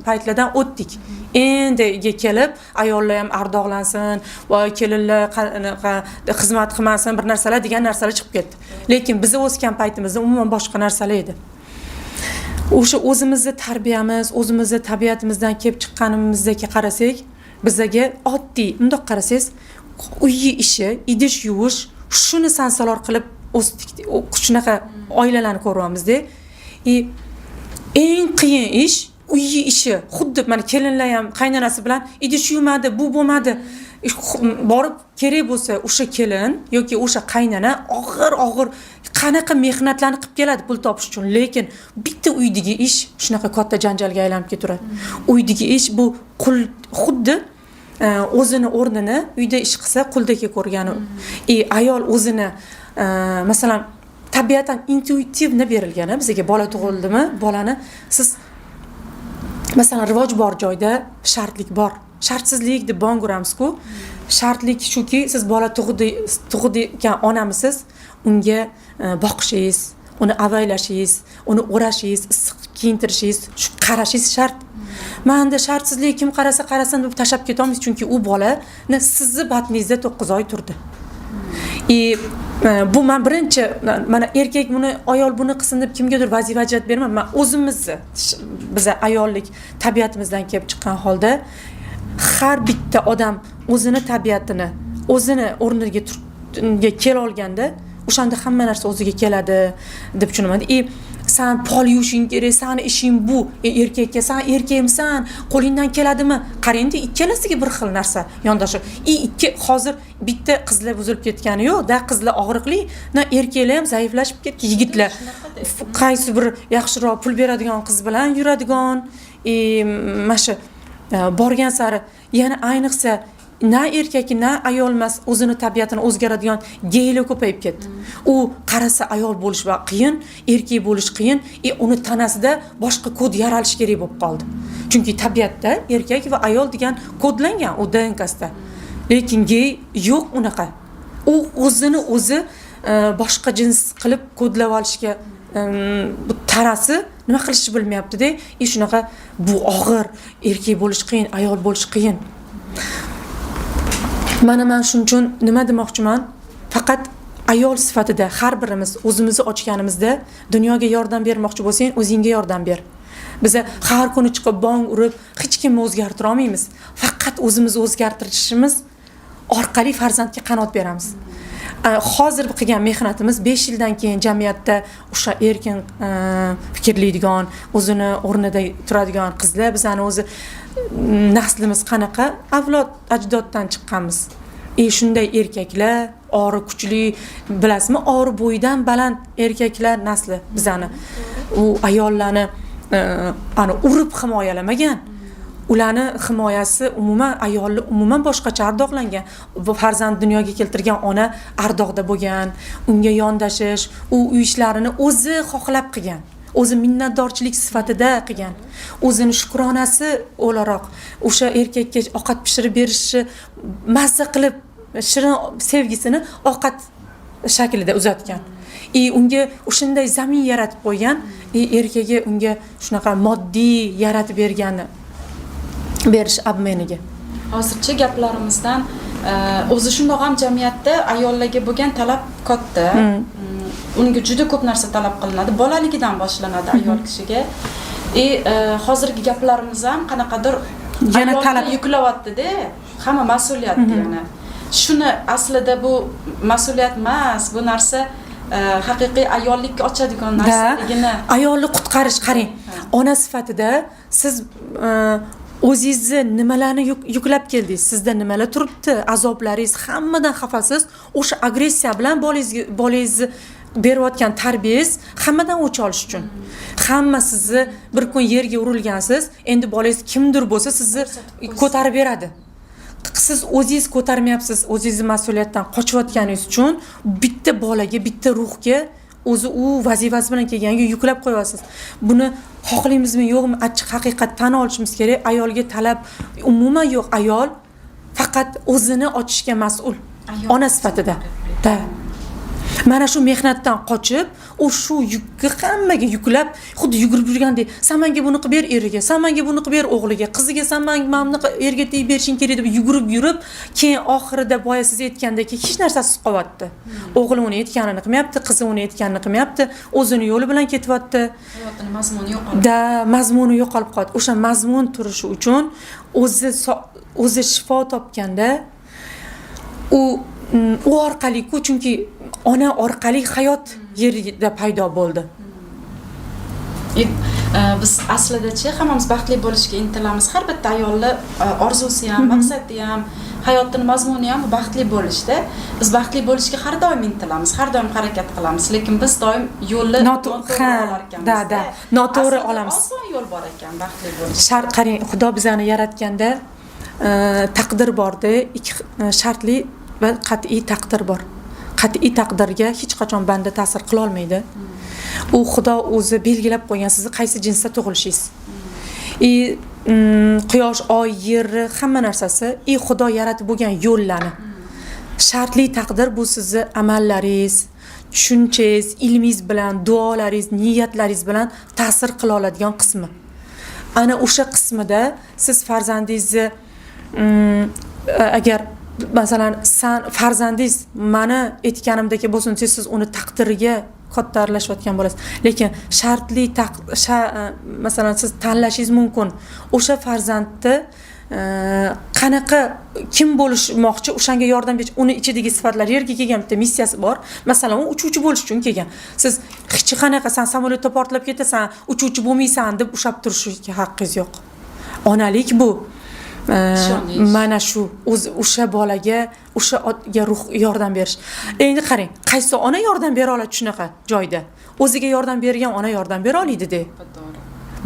paytlardan o'tdik. Endiga kelib ayollar ham ardoqlansin va kelinlar xizmat qilmasin, bir narsalar degan narsalar chiqib ketdi. Lekin biz o'sgan paytimizda umuman boshqa narsalar edi. O'sha o'zimizni tarbiyamiz, o'zimizni tabiatimizdan kelib chiqqanimizdagi qarasak, bizga oddiy, bundoq qarasangiz, uy ishi, idish yuvish, shuni sansalar qilib o'sdik. Shunaqa oilalarni ko'ryapmiz-da. Eng qiyin ish uy ishi. Xuddi mana kelinlar ham qaynonasi bilan idish yuvmadi, bu bo'lmadi. Borib kerak bo'lsa o'sha kelin yoki o'sha qaynona og'ir qanaqa mehnatlarni qilib keladi pul topish uchun, lekin bitta uydagi ish shunaqa katta janjalga aylanib ketaveradi. Uydagi ish bu qul, xuddi o'zini o'rnini uyda ish qilsa quldagi ko'rgani. Ayol o'zini masalan tabiatan intuitivni berilgan, bizga bola tug'ildimi, bolani siz masalan rivoj bor joyda shartlik bor. Shartsizlik deb bonguramiz-ku. Shartlik shuki, siz bola tug'digan onamisiz, unga boqishingiz, uni avaylashingiz, uni o'rashingiz, issiq kiyintirishingiz, shu qarashingiz shart. Menda shartsizlik kim qarasa qarasin deb tashab ketamiz, chunki u bolani sizni batningizda 9 oy turdi. Bu men birinchi mana erkak buni ayol buni qilsin deb kimgadir vazifachilik bermayman. Men o'zimizni biz ayollik tabiatimizdan kelib chiqqan holda har bitta odam o'zini tabiatini, o'zini o'rniga kela olganda, o'shanda hamma narsa o'ziga keladi deb tushunaman. Sen pol yuvishing kerak, seni ishing bu. Erkakka sen erkakmisan, qo'lingdan keladimi? Qarangda, ikkalasiga bir xil narsa yondoshi. Ikki hozir bitta qizlar buzilib ketgani yo'q, da qizlar og'riqli, na erkaklar ham zaiflashib ketdi, yigitlar. Qaysi bir yaxshiroq pul beradigan qiz bilan yuradigan, mana borgan sari yana ayniqsa na erkak na ayol emas, o'zini tabiatini o'zgaradigan geylar ko'payib ketdi. U qarasa ayol bo'lish va qiyin, erkak bo'lish qiyin, uni tanasida boshqa kod yaralish kerak bo'lib qoldi. Chunki tabiatda erkak va ayol degan kodlangan u DNKsda. Lekin gey yo'q unaqa. U o'zini o'zi boshqa jins qilib kodlab olishga bu tanasi nima qilishni bilmayapti-da. Shunaqa bu og'ir, erkak bo'lish qiyin, ayol bo'lish qiyin. Mana men shuning uchun nima demoqchiman? Faqat ayol sifatida har birimiz o'zimizni ochganimizda dunyoga yordam bermoqchi bo'lsang, o'zingga yordam ber. Biz har kuni chiqib bong urib hech kimni o'zgartira olmaymiz. Faqat o'zimizni o'zgartirishimiz orqali farzandga qanot beramiz. Hozir qilgan mehnatimiz 5 yildan keyin jamiyatda o'sha erkin fikrlaydigan, o'zini o'rnida turadigan qizlar, bizani o'zi naslimiz qanaqa avlod ajdoddan chiqqanmiz. Shunday erkaklar, ori kuchli, bilasizmi, ori bo'yidan baland erkaklar nasli bizani. U ayollarni ana urib himoyalamagan. Ularni himoyasi umuman ayolni umuman boshqacha ardoqlangan. Bu farzand dunyoga keltirgan ona ardoqda bo'lgan, unga yondashish, u uy ishlarini o'zi xohlab qilgan. O'zi minnatdorchilik sifatida qilgan. O'zini shukronasi o'laroq o'sha erkakka ovqat pishirib berishi, mazza qilib shirin sevgisini ovqat shaklida uzatgan. Unga o'shanday zamin yaratib qo'ygan, erkagiga unga shunaqa moddiy yaratib bergani berish abmeniga. Hozircha gaplarimizdan o'zi shundoq ham jamiyatda ayollarga bo'lgan talab katta. Unga juda ko'p narsa talab qilinadi. Bolaligidan boshlanadi ayol kishiga. Hozirgi gaplarimiz ham qanaqadir yana talab yuklayapti-da. Hamma mas'uliyatni yana. Shuni aslida bu mas'uliyat emas, bu narsa haqiqiy ayollikka ochadigan narsaligini. Ayolni qutqarish, qarang. Ona sifatida siz o'zingizni nimalarni yuklab keldingiz? Sizda nimalar turibdi? Azoblaringiz, hammadan xafasiz. O'sha agressiya bilan bolangizni berayotgan tarbiyangiz hammadan o'ch olish uchun. Hamma sizni bir kun yerga urilgansiz, endi bolangiz kimdir bo'lsa sizni ko'tarib beradi. Siz o'zingiz ko'tarmayapsiz, o'zingizni mas'uliyatdan qochayotganingiz uchun bitta bolaga, bitta ruhga o'zi u vazifasi bilan kelganga yuklab qo'yasiz. Buni xohlaymizmi, yo'qmi, achchiq haqiqat tan olishimiz kerak. Ayolga talab umuman yo'q. Ayol faqat o'zini ochishga mas'ul. Ona sifatida. Mana shu mehnatdan qochib, u shu yukni hammaga yuklab, xuddi yugurib yurgandek, "Sen menga buni qilib ber eriga, sen menga buni qilib ber o'g'liga, qiziga sen menga mana erga tegib berishing kerak" deb yugurib yurib, keyin oxirida boya siz aytgandek hech narsasiz qolyapti. O'g'li uni aytganini qilmayapti, qizi uni aytganini qilmayapti, o'zini yo'li bilan ketyapti. Hayotining mazmuni yo'qolib. Mazmuni yo'qolib qoldi. O'sha mazmun turishi uchun o'zi shifo topganda u orqali-ku, chunki ona orqali hayot yerida paydo bo'ldi. Biz aslida-chi hammamiz baxtli bo'lishga intilamiz. Har bitta ayollar orzusi ham, maqsadi ham, hayotning mazmuni ham baxtli bo'lishda. Biz baxtli bo'lishga har doim intilamiz, har doim harakat qilamiz, lekin biz doim yo'lni noto'g'ri olamiz. Oson yo'l bor ekan baxtli bo'lish. Qarang, Xudo bizani yaratganda taqdir borda, ikki shartli va qat'iy taqdir bor. Qat'iy taqdirga hech qachon banda ta'sir qila olmaydi. U Xudo o'zi belgilab qo'ygan, sizni qaysi jinsda tug'ilishingiz. Quyosh, oy, yer, hamma narsasi Xudo yaratib bo'lgan yo'llarni. Shartli taqdir bu sizni amallaringiz, tushunchangiz, ilmingiz bilan, duolaringiz, niyatlaringiz bilan ta'sir qila oladigan qismi. Ana o'sha qismida siz farzandingizni agar masalan farzandingiz meni aytganimdek bo'lsin, siz uni taqdiriga katta aralashayotgan bo'lasiz. Lekin shartli masalan siz tanlashingiz mumkin. O'sha farzandni qanaqa kim bo'lishmoqchi, o'shanga yordam berish, uni ichidagi sifatlar yerga kelgan bitta missiyasi bor. Masalan, u uchuvchi bo'lish uchun kelgan. Siz hech qanaqa sen samolyotda portlab ketasan, uchuvchi bo'lmaysan deb ushab turishga haqqingiz yo'q. Onalik bu. Mana shu o'sha bolaga, o'sha otga ruh yordam berish. Endi qarang, qaysi ona yordam bera oladi shunaqa joyda? O'ziga yordam bergan ona yordam bera oladi-da.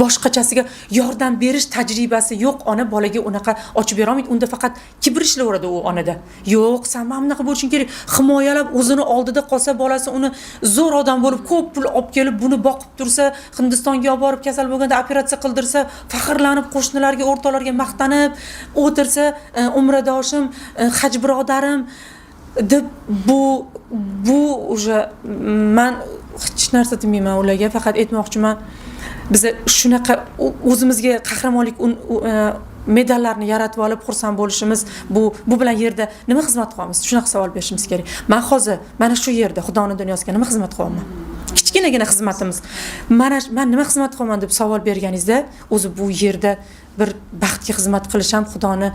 Boshqachasiga yordam berish tajribasi yo'q ona bolaga unaqa ochib bera olmaydi. Unda faqat kibr ishlayveradi u onada. Yo'q, sen mana bunaqa bo'lishing kerak. Himoyalab o'zini oldida qolsa, bolasi uni zo'r odam bo'lib, ko'p pul olib kelib, buni boqib tursa, Hindistonga olib borib kasal bo'lganda operatsiya qildirsa, faxrlanib qo'shnilarga, o'rtoqlarga maqtanib o'tirsa, umradoshim, haj birodarim deb bu o'sha men hech narsa demayman ularga, faqat aytmoqchiman. Biz shunaqa o'zimizga qahramonlik medallarni yaratib olib xursand bo'lishimiz, bu bilan yerda nima xizmat qilyapmiz? Shunaqa savol berishimiz kerak. Men hozir mana shu yerda Xudoning dunyosiga nima xizmat qilyapman? Kichkinagina xizmatimiz. Men nima xizmat qilaman deb savol berganingizda, o'zi bu yerda bir baxtga xizmat qilish ham Xudoni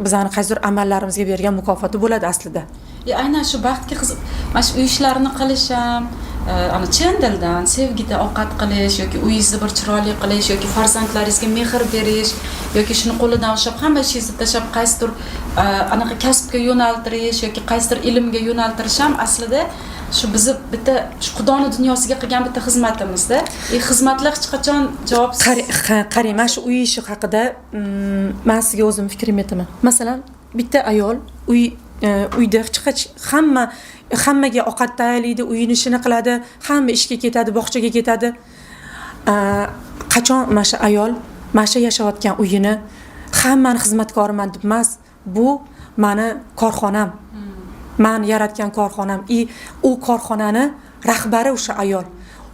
bizani qaysidir amallarimizga bergan mukofoti bo'ladi aslida. Aynan shu baxtga mana shu uy ishlarini qilish ham, ana chin dildan sevgida ovqat qilish yoki uyingizni bir chiroyli qilish yoki farzandlaringizga mehr berish yoki shuni qo'lidan ushlab hamma ishingizni tashlab qaysidir anaqa kasbga yo'naltirish yoki qaysidir ilmga yo'naltirish ham aslida shu bizni bitta shu Xudoni dunyosiga qilgan bitta xizmatimizda. Xizmatlar hech qachon javobsiz. Qarang, mana shu uy ishi haqida men sizga o'zim fikrimni aytaman. Masalan, bitta ayol uyda hammaga ovqat tayyorlaydi, uyini ishini qiladi, hamma ishga ketadi, bog'chaga ketadi. Qachon mana shu ayol mana shu yashayotgan uyini hammani xizmatkoriman deb emas, bu meni korxonam. Men yaratgan korxonam. U korxonani rahbari o'sha ayol.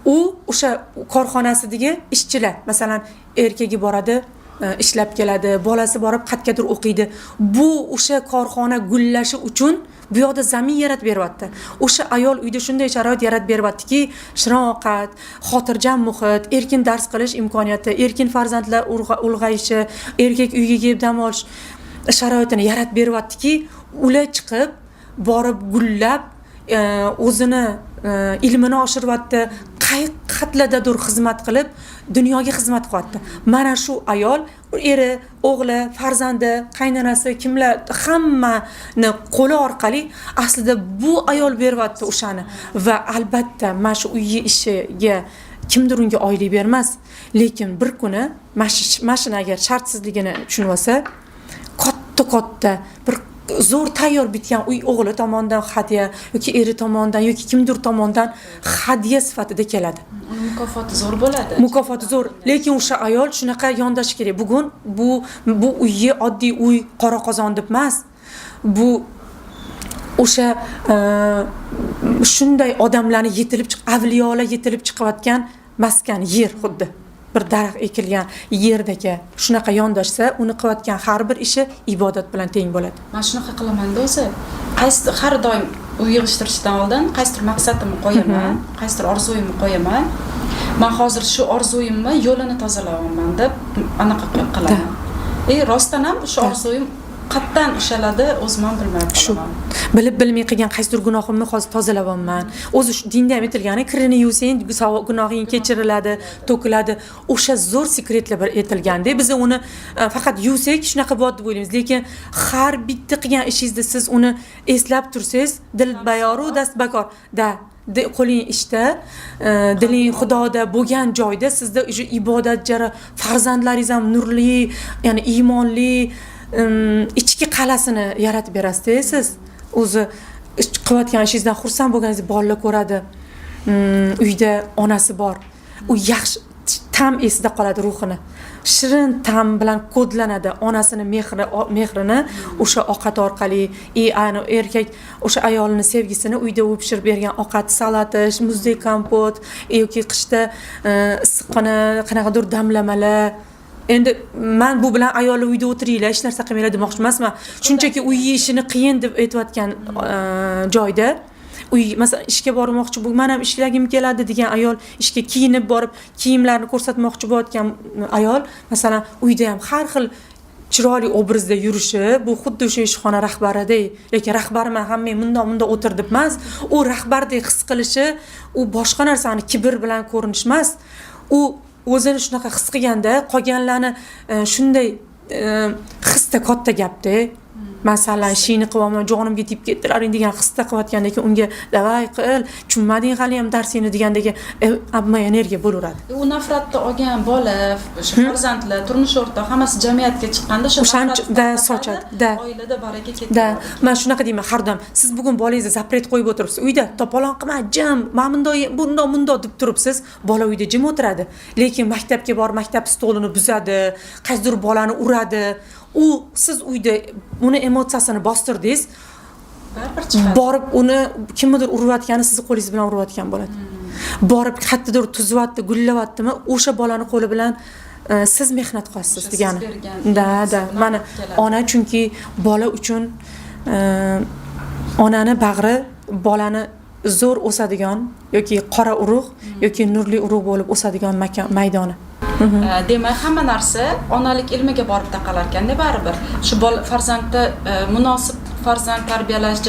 U o'sha korxonasidagi ishchilar, masalan, erkagi boradi, ishlab keladi, bolasi borib qatgadir o'qiydi. Bu o'sha korxona gullashi uchun bu yoqda zamin yaratib beryapti. O'sha ayol uyda shunday sharoit yaratib beryaptiki, shirin ovqat, xotirjam muhit, erkin dars qilish imkoniyati, erkin farzandlar ulg'ayishi, erkak uyga kelib dam olish sharoitini yaratib beryaptiki, ular chiqib borib gullab o'zini ilmini oshiryapti, qatlardadir xizmat qilib dunyoga xizmat qilyapti. Mana shu ayol eri, o'g'li, farzandi, qaynonasi, kimlar hammani qo'li orqali aslida bu ayol beryapti o'shani. Va albatta mana shu uy ishiga kimdir unga oylik bermas, lekin bir kuni mashina agar shartsizligini tushunib olsa, katta bir zo'r tayyor bitgan uy o'g'li tomonidan hadya yoki eri tomonidan yoki kimdir tomonidan hadya sifatida keladi. Mukofoti zo'r bo'ladi. Mukofoti zo'r, lekin o'sha ayol shunaqa yondashi kerak. Bugun bu uyni oddiy uy, qora qozon deb emas. Bu o'sha shunday odamlarni avliyolar yetilib chiqayotgan maskan, yer xuddi. Bir daraxt ekilgan yerdagi shunaqa yondashsa, uni qilayotgan har bir ishi ibodat bilan teng bo'ladi. Men shunaqa qilaman-da o'zi. Har doim uy yig'ishtirishdan oldin qaysidir maqsadimni qo'yaman, qaysidir orzuyimni qo'yaman. Men hozir shu orzuyimni yo'lini tozalayapman deb anaqa qilaman. Rostdan ham shu orzuyim qatdan ushaladi, o'zim ham bilmay qolaman. Bilib-bilmay qilgan qaysidir gunohimni hozir tozalayapman. O'zi dinda ham aytilgani, kirini yuvsang, gunohing kechiriladi, to'kiladi. O'sha zo'r sekretlar bir aytilganda, biz uni faqat yuvsak shunaqa bo'ladi deb o'ylaymiz, lekin har bitta qilgan ishingizda siz uni eslab tursangiz, dil bayoru dast bakor. Qo'ling ishda, diling Xudoda bo'lgan joyda sizda o'sha ibodat jara, farzandlaringiz ham nurli, ya'ni iymonli ichki qalasini yaratib berasiz. Siz o'zi qilayotgan ishingizdan xursand bo'lganingizni bolalar ko'radi. Uyda onasi bor. U yaxshi tam esida qoladi ruhini. Shirin tam bilan kodlanadi onasini mehrini o'sha ovqat orqali, ayni erkak o'sha ayolini sevgisini uyda u pishirib bergan ovqat, salati, muzdek kompot yoki qishda issiqqina qanaqadir damlamalar. Endi men bu bilan ayollar uyda o'tiringlar, hech narsa qilmanglar demoqchi emasman. Shunchaki uy ishini qiyin deb aytayotgan joyda uy, masalan, ishga bormoqchi bu, men ham ishlagim keladi degan ayol, ishga kiyinib borib, kiyimlarni ko'rsatmoqchi bo'layotgan ayol, masalan, uyda ham har xil chiroyli obrazda yurishi, bu xuddi o'sha ishxona rahbaridek, lekin rahbarman hamma munda o'tir deb emas, u rahbardek his qilishi, u boshqa narsani kibr bilan ko'rinish emas. U o'zini shunaqa his qilganda, qolganlarni shunday hisda katta gapda, masalan, ishingni qilaman, jonimga tib ketdilaring degan hisda qilayotgandan keyin unga davay qil, tushunmading hali ham darsingni degandagi abma energiya bo'laveradi. U nafratni olgan bola, farzandlar, turmush o'rtoq hammasi jamiyatga chiqqanda o'shanda sochadi. Oilada baraka ketadi. Men shunaqa deyman har doim. Siz bugun bolangizga zapret qo'yib o'tiribsiz. Uyda to'polon qilma, jim, men bundoq deb turibsiz. Bola uyda jim o'tiradi. Lekin maktabga borib, maktab stolini buzadi, qaysidir bolani uradi. Siz uyda uni emotsiyasini bostirdingiz, borib uni kimnidir urayotgani sizni qo'lingiz bilan urayotgan bo'ladi. Borib qayerdadir tuzyapti, gullayaptimi, o'sha bolani qo'li bilan siz mehnat qilasiz O'sha degani. siz bergan Da, bilan mana keladi. ona chunki bola uchun onani bag'ri bolani zo'r o'sadigan yoki qora urug' yoki nurli urug' bo'lib o'sadigan maydoni. Demak, hamma narsa onalik ilmiga borib taqalar ekanda baribir. Shu farzandni munosib farzand tarbiyalash,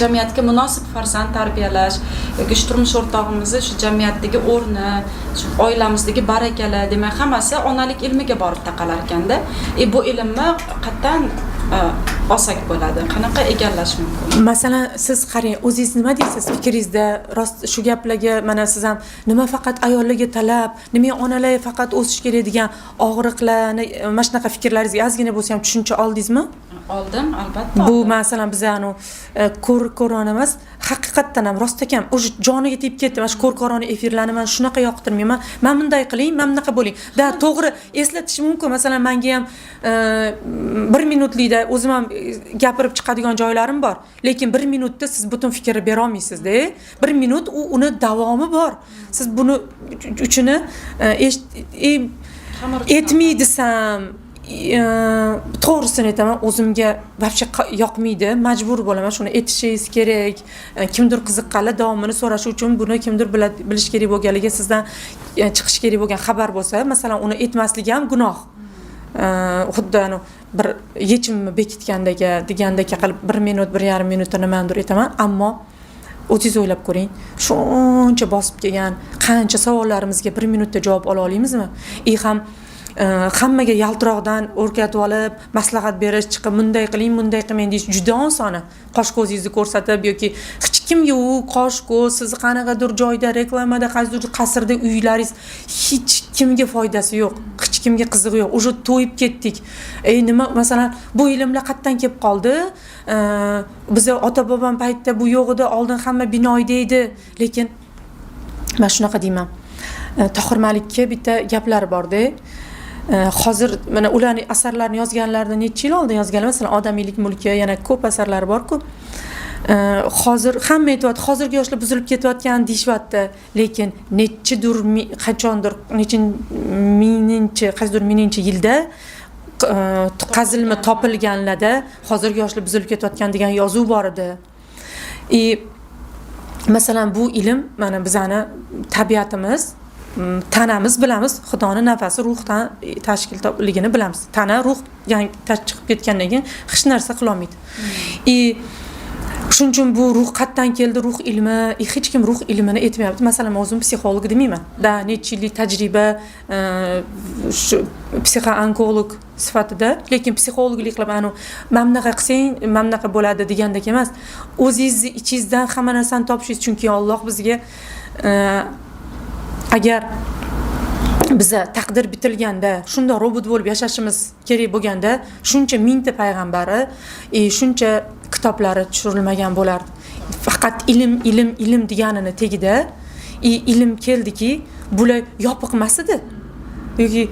jamiyatga munosib farzand tarbiyalash yoki shu turmush o'rtog'imizni shu jamiyatdagi o'rni, shu oilamizdagi barakali, demak hammasi onalik ilmiga borib taqalar ekanda. Bu ilmni qatdan olsak bo'ladi. Qanaqa egallash mumkin? Masalan, siz qarang, o'zingiz nima deysiz fikringizda? Rost shu gaplarga mana siz ham nima faqat ayollarga talab, nima onalar faqat o'sish kerak degan og'riqlarni, mana shunaqa fikrlaringizga ozgina bo'lsa ham tushuncha oldingizmi? Oldim, albatta. Bu masalan biz ko'rganimiz haqiqatdan ham rost ekan, o'sha joniga tegib ketdi. Mana shu ko'rkorona efirlarni men shunaqa yoqtirmayman. Men bunday qiling, men bunaqa bo'ling. Da, to'g'ri eslatish mumkin. Masalan, menga ham 1 minutlikda o'zim ham gapirib chiqadigan joylarim bor. Lekin 1 minutda siz butun fikrni bera olmaysiz-da. 1 minut uni davomi bor. Siz buni uchini etmay desam, to'g'risini aytaman, o'zimga вообще yoqmaydi, majbur bo'laman, shuni etishingiz kerak. Kimdir qiziqqanlar davomini so'rash uchun buni kimdir bilish kerak bo'lganligi, sizdan chiqish kerak bo'lgan xabar bo'lsa, masalan, uni etmasligi ham gunoh. Xuddi bir yechimni bekitgandagi degandek qilib 1 minut, 1,5 minutda nimadir aytaman, ammo o'zingiz o'ylab ko'ring, shuncha bosib kelgan qancha savollarimizga 1 minutda javob ola olamizmi? Ham hammaga yaltiroqdan o'rgatib olib, maslahat berish, chiqib bunday qiling, bunday qilmang deyish juda oson. Qosh ko'zingizni ko'rsatib yoki hech kimga u qosh ko'z, siz qanaqadir joyda reklamada, qaysidir qasrda uylaringiz hech kimga foydasi yo'q, hech kimga qizig'i yo'q. O'sha to'yib ketdik. Nima masalan, bu ilmlar qayerdan kelib qoldi? Bizning ota-bobam paytda bu yo'q edi, oldin hamma binoyda edi, lekin men shunaqa deyman. Tohir Malikka bitta gaplari bor-da. Hozir mana ularning asarlarini yozganlarida necha yil oldin yozganlar, masalan, Odamiylik mulki, yana ko'p asarlari bor-ku. Hozir hamma aytayapti, hozirgi yoshlar buzilib ketayotgan deyapti, lekin nechidir qachondir, qaysidir mininchi yilda qazilma topilganlarda hozirgi yoshlar buzilib ketayotgan degan yozuv bor edi. Masalan, bu ilm mana bizani tabiatimiz, tanamiz bilamiz, Xudoning nafasi ruhdan tashkil topligini bilamiz. Tana ruh yani chiqib ketgandan keyin hech narsa qila olmaydi. Shuning uchun bu ruh qayerdan keldi, ruh ilmi, hech kim ruh ilmini aytmayapti. Masalan, o'zim psixolog demayman. Da necha yillik tajriba shu psixoonkolog sifatida, lekin psixologlik qilib mana bunaqa qilsang, mana bunaqa bo'ladi degandek emas. O'zingizni ichingizdan hamma narsani topishingiz, chunki Alloh bizga agar biza taqdir bitilganda, shunda robot bo'lib yashashimiz kerak bo'lganda, shuncha mingta payg'ambari, shuncha kitoblari tushirilmagan bo'lardi. Faqat ilm deganini tagida ilm keldiki, bular yopiq emas edi. Yoki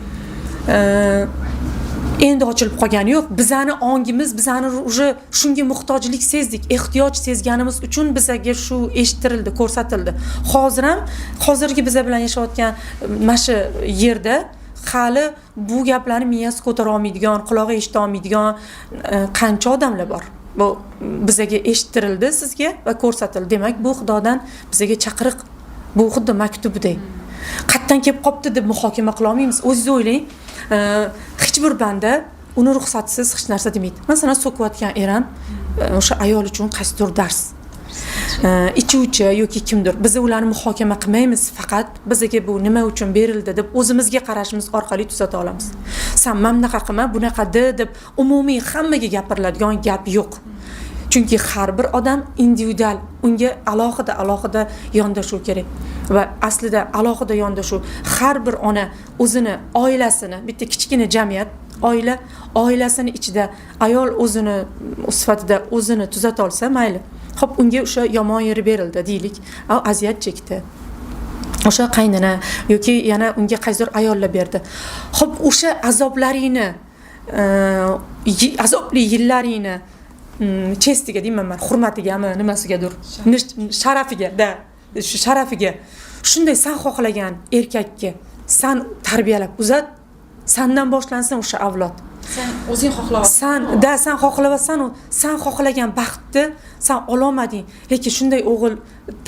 endi ochilib qolgani yo'q. Bizani ongimiz, bizani shunga muhtojlik sezdik, ehtiyoj sezganimiz uchun bizga shu eshittirildi, ko'rsatildi. Hozir ham hozirgi biza bilan yashayotgan mana yerda hali bu gaplarni miyasi ko'tara olmaydigan, quloqi eshita olmaydigan qancha odamlar bor. Bu bizga eshittirildi sizga va ko'rsatildi. Demak, bu Xudodan bizga chaqiriq. Bu xuddi maktubdek. Qayerdan kelib qopti deb muhokama qila olmaymiz. O'zingiz o'ylang. Hech bir banda uni ruxsatsiz hech narsa demaydi. Masalan, so'kayotgan eram o'sha ayol uchun qaysidir dars. Ichuvchi yoki kimdir. Biz ularni muhokama qilmaymiz, faqat bizga bu nima uchun berildi deb o'zimizga qarashimiz orqali tuzata olamiz. Sen mamnaqa qilma, bunaqa deb umumiy hammaga gapiriladigan gap yo'q. Chunki har bir odam individual, unga alohida yondashuv kerak. Va aslida alohida yondashuv har bir ona o'zini, oilasini, bitta kichkina jamiyat, oilasini ichida ayol o'zini sifatida o'zini tuzata olsa, mayli. Xo'p, unga o'sha yomon yeri berildi deylik, aziyat chekdi. O'sha qaynana yoki yana unga qaysidir ayollar berdi. Xo'p, o'sha azoblaringni, azobli yillaringni chestiga deyman men, hurmatigami, nimasigadir, sharafiga shunday sen xohlagan erkakka sen tarbiyalab uzat, Sandan boshlansin o'sha avlod. Sen o'zing xohlayapsan. San xohlasan u, san xohlagan baxtni san ololmading. Lekin shunday o'g'il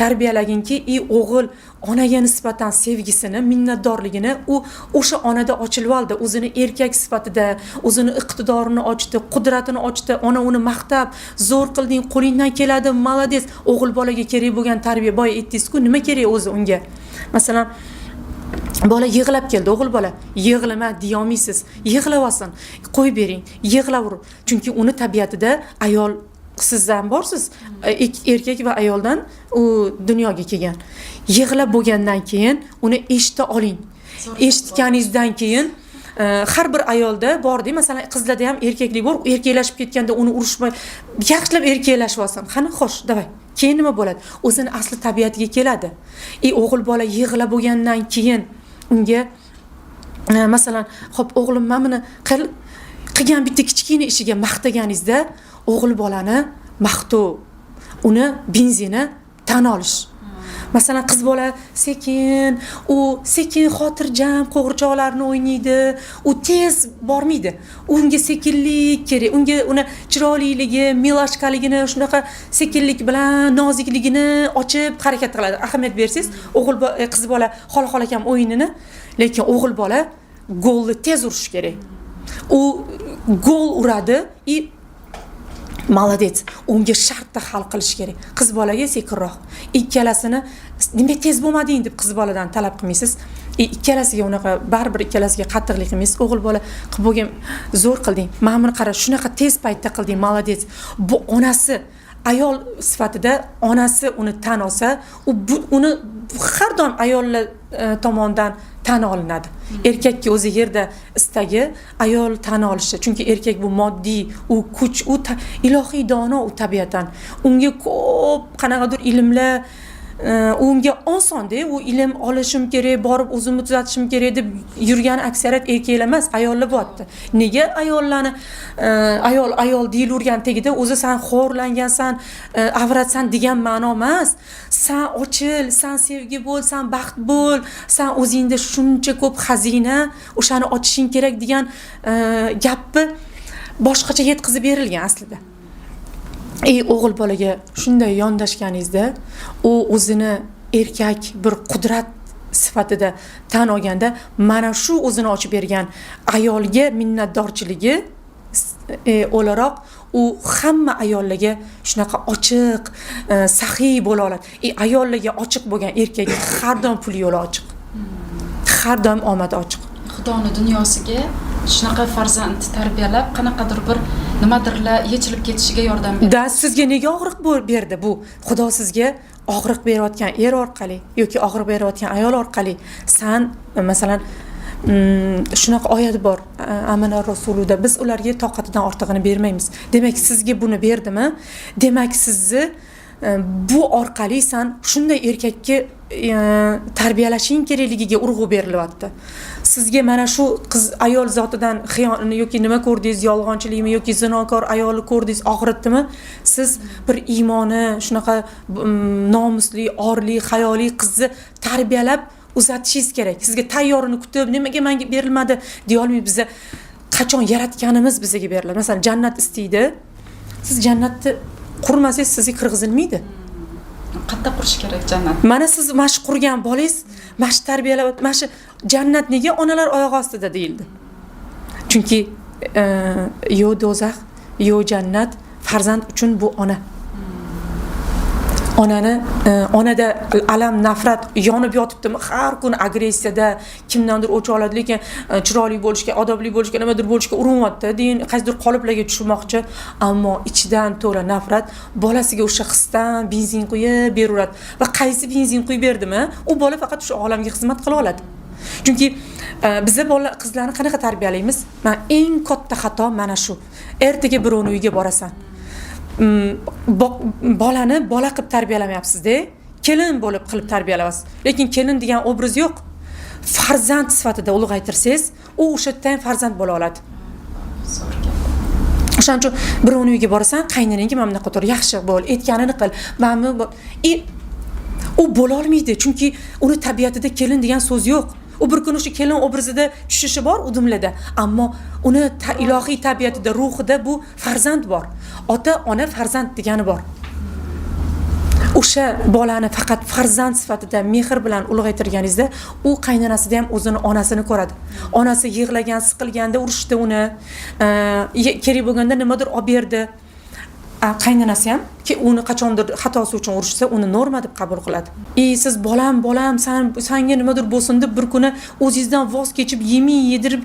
tarbiyalaginki, o'g'il onaga nisbatan sevgisini, minnatdorligini u o'sha onada ochilib oldi. O'zini erkak sifatida, o'zini iqtidorini ochdi, qudratini ochdi. Ona uni maqtab, zo'r qilding, qo'lingdan keladi, молодец. O'g'il bolaga kerak bo'lgan tarbiya boya aytdingiz-ku, nima kerak o'zi unga? Masalan, bola yig'lab keldi, o'g'il bola. Yig'lama deyolmaysiz. Yig'lab olsin. Qo'yib bering, yig'lavur. Chunki uni tabiatida ayol sizdan borsiz, erkak va ayoldan u dunyoga kelgan. Yig'lab bo'lgandan keyin uni eshita oling. Eshitganingizdan keyin har bir ayolda bordi, masalan, qizlarda ham erkaklik bor, erkaklashib ketganda uni urishmay, yaxshilab erkaklashib olsin. Qani, xo'sh, davay. Keyin nima bo'ladi? O'zini asli tabiatiga keladi. O'g'il bola yig'lab bo'lgandan keyin unga masalan, xo'p, o'g'lim men buni qilgan bitta kichkina ishiga maqtaganingizda, o'g'il bolani maqtov, uni benzini tan olish. Masalan, qiz bola sekin xotirjam qo'g'irchoqlarni o'ynaydi, u tez bormaydi. Unga sekinlik kerak, uni chiroyliligi, milashkaligini, shunaqa sekinlik bilan nozikligini ochib harakat qiladi. Ahamiyat bersangiz, qiz bola xola ham o'yinini, lekin o'g'il bola golni tez urish kerak. U gol uradi, молодец. Unga shartda hal qilish kerak. Qiz bolaga sekinroq. Ikkalasini nima tez bo'lmading deb qiz boladan talab qilmaysiz. Ikkalasiga unaqa baribir ikkalasiga qattiqlik qilmaysiz. O'g'il bola qilib bo'lgan zo'r qilding. Mana buni qara, shunaqa tez paytda qilding, молодец. Bu onasi ayol sifatida onasi uni tan olsa, uni har doim ayollar tomonidan tan olinadi. Erkakka o'zi yerda istagi ayol tan olishi. Chunki erkak bu moddiy, u kuch, u ilohiy dono, u tabiatan. Unga ko'p qanaqadir ilmlar unga osonda, u ilm olishim kerak, borib o'zimni tuzatishim kerak deb yurgan aksariyat erkaklar emas, ayollar bo'pti. Nega ayollarni ayol deyilurgan tegida o'zi san xo'rlangansan, avratsan degan ma'no emas. San ochil, san sevgi bo'l, san baxt bo'l, san o'zingda shuncha ko'p xazina, o'shani ochishing kerak degan gapni boshqacha yetkazib berilgan aslida. O'g'il bolaga shunday yondashganingizda, u o'zini erkak bir qudrat sifatida tan olganda, mana shu o'zini ochib bergan ayolga minnatdorchiligi o'laroq u hamma ayollarga shunaqa ochiq, saxiy bo'la oladi. Ayollarga ochiq bo'lgan erkak har doim pul yo'li ochiq. Har doim omadi ochiq. Xudoni dunyosiga shunaqa farzand tarbiyalab, qanaqadir bir nimadirlar yechilib ketishiga yordam berdi. Da sizga nega og'riq berdi bu? Xudo sizga og'riq berayotgan er orqali yoki og'riq berayotgan ayol orqali san masalan shunaqa oyat bor Amana Rasulida, biz ularga toqatidan ortig'ini bermaymiz. Demak, sizga buni berdimi? Demak, sizni bu orqali san shunday erkakka tarbiyalashing kerakligiga urg'u berilyapti. Sizga mana shu qiz ayol zotidan xiyonat yoki nima ko'rdingiz, yolg'onchilikmi yoki zinokor ayolni ko'rdingiz, og'ritdimi? Siz bir iymoni, shunaqa nomusli, orli, hayoli qizni tarbiyalab uzatishingiz kerak. Sizga tayyorini kutib, nimaga menga berilmadi deya olmaysiz. Bizga qachon yaratganimiz bizga beriladi. Masalan, jannat istaydi. Siz jannatni qurmasangiz sizga kirgizilmaydi. Qayerda qurish kerak jannat? Mana siz mash qurgan bolangiz, mash tarbiyalab, mash jannat nega onalar oyoq ostida deyildi? Chunki yo do'zax, yo jannat farzand uchun bu ona. Onada alam, nafrat yonib yotibdimi? Har kun agressiyada kimdandir o'ch oladi, lekin chiroyli bo'lishga, odobli bo'lishga, nimadir bo'lishga urinyapti, deyin qaysidir qoliplarga tushmoqchi, ammo ichidan to'la nafrat bolasiga o'sha hisdan benzin quyib beraveradi. Va qaysi benzin quyib berdimi, u bola faqat o'sha olamga xizmat qila oladi. Chunki bizda bolalar, qizlarni qanaqa tarbiyalaymiz? Men eng katta xato mana shu. Ertaga birovning uyiga borasan. Bolani bola qilib tarbiyalamayapsiz-da, kelin bo'lib qilib tarbiyalayapsiz. Lekin kelin degan obraz yo'q. Farzand sifatida ulg'aytirsangiz, u o'shadan farzand bo'la oladi. O'shaning uchun birovning uyiga borasan, qaynonangga mana bunaqa tur, yaxshi bo'l, aytganini qil. U bo'la olmaydi, chunki uni tabiatida kelin degan so'z yo'q. u bir kun o'sha kelin obrazida tushishi bor udumlada, ammo uni ilohiy tabiatida, ruhida bu farzand bor. Ota ona farzand degani bor. O'sha bolani faqat farzand sifatida mehr bilan ulg'aytirganingizda, u qaynonasida ham o'zini onasini ko'radi. Onasi yig'lagan, siqilganda urishdi uni, kerak bo'lganda nimadir olib berdi. Qaynonasi ham ki uni qachondir xatosi uchun urishsa, uni norma deb qabul qiladi. Siz bolam, senga nimadir bo'lsin deb bir kuni o'zingizdan voz kechib, yedirib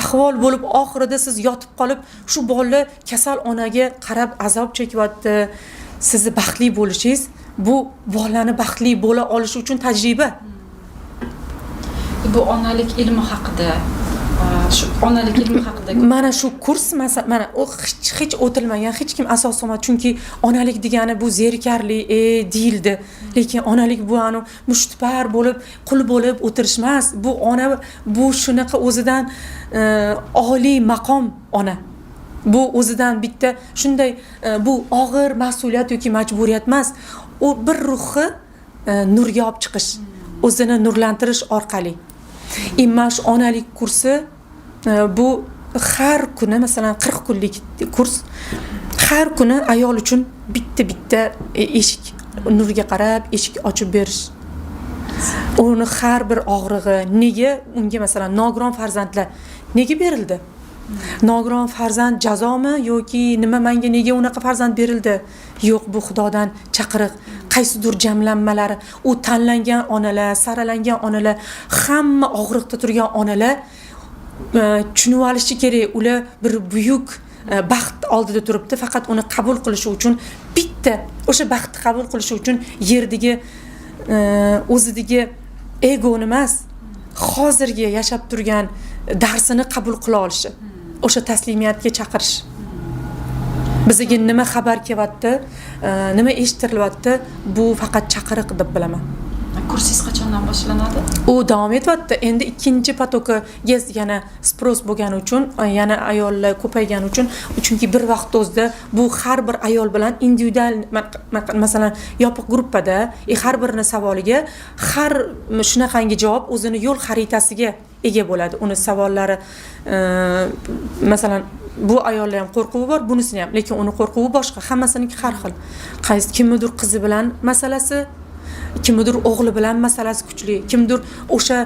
ahvol bo'lib, oxirida siz yotib qolib, shu bola kasal onaga qarab azob chekyapti. Sizni baxtli bo'lishingiz bu bolani baxtli bo'la olishi uchun tajriba. Bu onalik ilmi haqida, shu onalik ilmi haqida mana shu kurs mana u hech o'tilmagan, hech kim asos olmadi, chunki onalik degani bu zerikarli deyildi. Lekin onalik bu anu mushtipar bo'lib, qul bo'lib o'tirish emas. Bu ona, bu shunaqa o'zidan oliy maqom ona. Bu o'zidan bitta shunday bu og'ir mas'uliyat yoki majburiyat emas. U bir ruhni nurga olib chiqish, o'zini nurlantirish orqali. Immash onalik kursi bu har kuni, masalan 40 kunlik kurs, har kuni ayol uchun bitta eshik, nurga qarab eshik ochib berish. Uni har bir og'rig'i, nega unga masalan nogiron farzandlar nega berildi? Nogiron farzand jazomi yoki nima, menga nega unaqa farzand berildi? Yo'q, bu Xudodan chaqiriq. Qaysidir jamlanmalari, u tanlangan onalar, saralangan onalar, hamma og'riqda turgan onalar tushunib olishi kerak. Ular bir buyuk baxt oldida turibdi, faqat uni qabul qilishi uchun bitta o'sha baxtni qabul qilishi uchun yerdagi o'zidagi egoni emas, hozirgi yashab turgan darsini qabul qila olishi, o'sha taslimiyatga chaqirish. Bizga nima xabar kelyapti, nima eshitilyapti, bu faqat chaqiriq deb bilaman. Kursingiz qachondan boshlanadi? U davom etyapti. Endi ikkinchi potoki yana spros bo'lgani uchun, yana ayollar ko'paygani uchun, chunki bir vaqt o'zida bu har bir ayol bilan individual, masalan, yopiq gruppada har birini savoliga har shunaqangi javob o'zini yo'l xaritasiga ega bo'ladi. Uni savollari masalan bu ayollar ham qo'rquvi bor, bunisini ham, lekin uni qo'rquvi boshqa, hammasiniki har xil. Qaysi kimnidir qizi bilan masalasi, kimdir o'g'li bilan masalasi kuchli, kimdir o'sha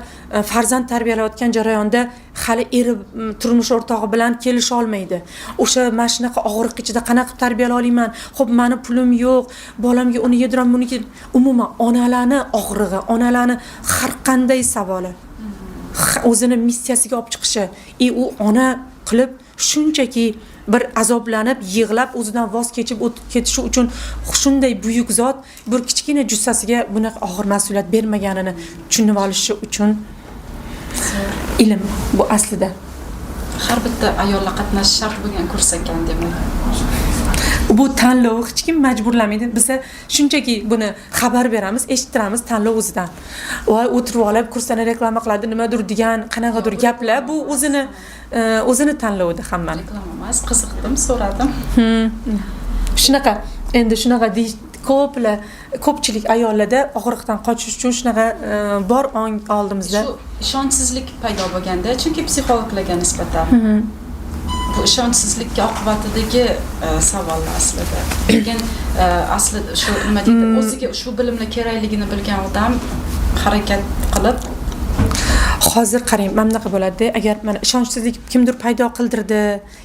farzand tarbiyalayotgan jarayonda hali eri, turmush o'rtog'i bilan kelisha olmaydi. O'sha mana shunaqa og'riq ichida qanaqa tarbiyalay olaman? Xo'p, meni pulim yo'q, bolamga uni yediraman, buniki umuman onalarni og'rig'i, onalarni har qanday savoli, o'zini missiyasiga olib chiqishi, u ona qilib shunchaki bir azoblanib, yig'lab, o'zidan voz kechib ketishi uchun shunday buyuk zot bir kichkina jussasiga bunaqa og'ir mas'uliyat bermaganini tushunib olishi uchun ilm bu aslida. Har bitta ayollar qatnashishi shart bo'lgan kurs ekan demak. Bu tanlov hech kim majburlamaydi. Biz shunchaki buni xabar beramiz, eshittiramiz tanlov o'zidan. Va o'tirib olib kursdan reklama qiladi, nimadir degan, qanaqadir gaplar, bu o'zini tanlovida hammani. Reklama emas, qiziqdim, so'radim. Shunaqa, endi shunaqa ko'pchilik ayollarda og'riqdan qochish uchun shunaqa bor oldimizda. Shu ishonchsizlik paydo bo'lganda, chunki psixologlarga nisbatan bu ishonchsizlikka oqibatidagi savollar aslida. Lekin aslida shu nima deydi, o'ziga shu bilimlar kerakligini bilgan odam harakat qilib. Hozir qarang, mana bunaqa bo'ladi. Agar mana ishonchsizlik kimdir paydo qildirdi,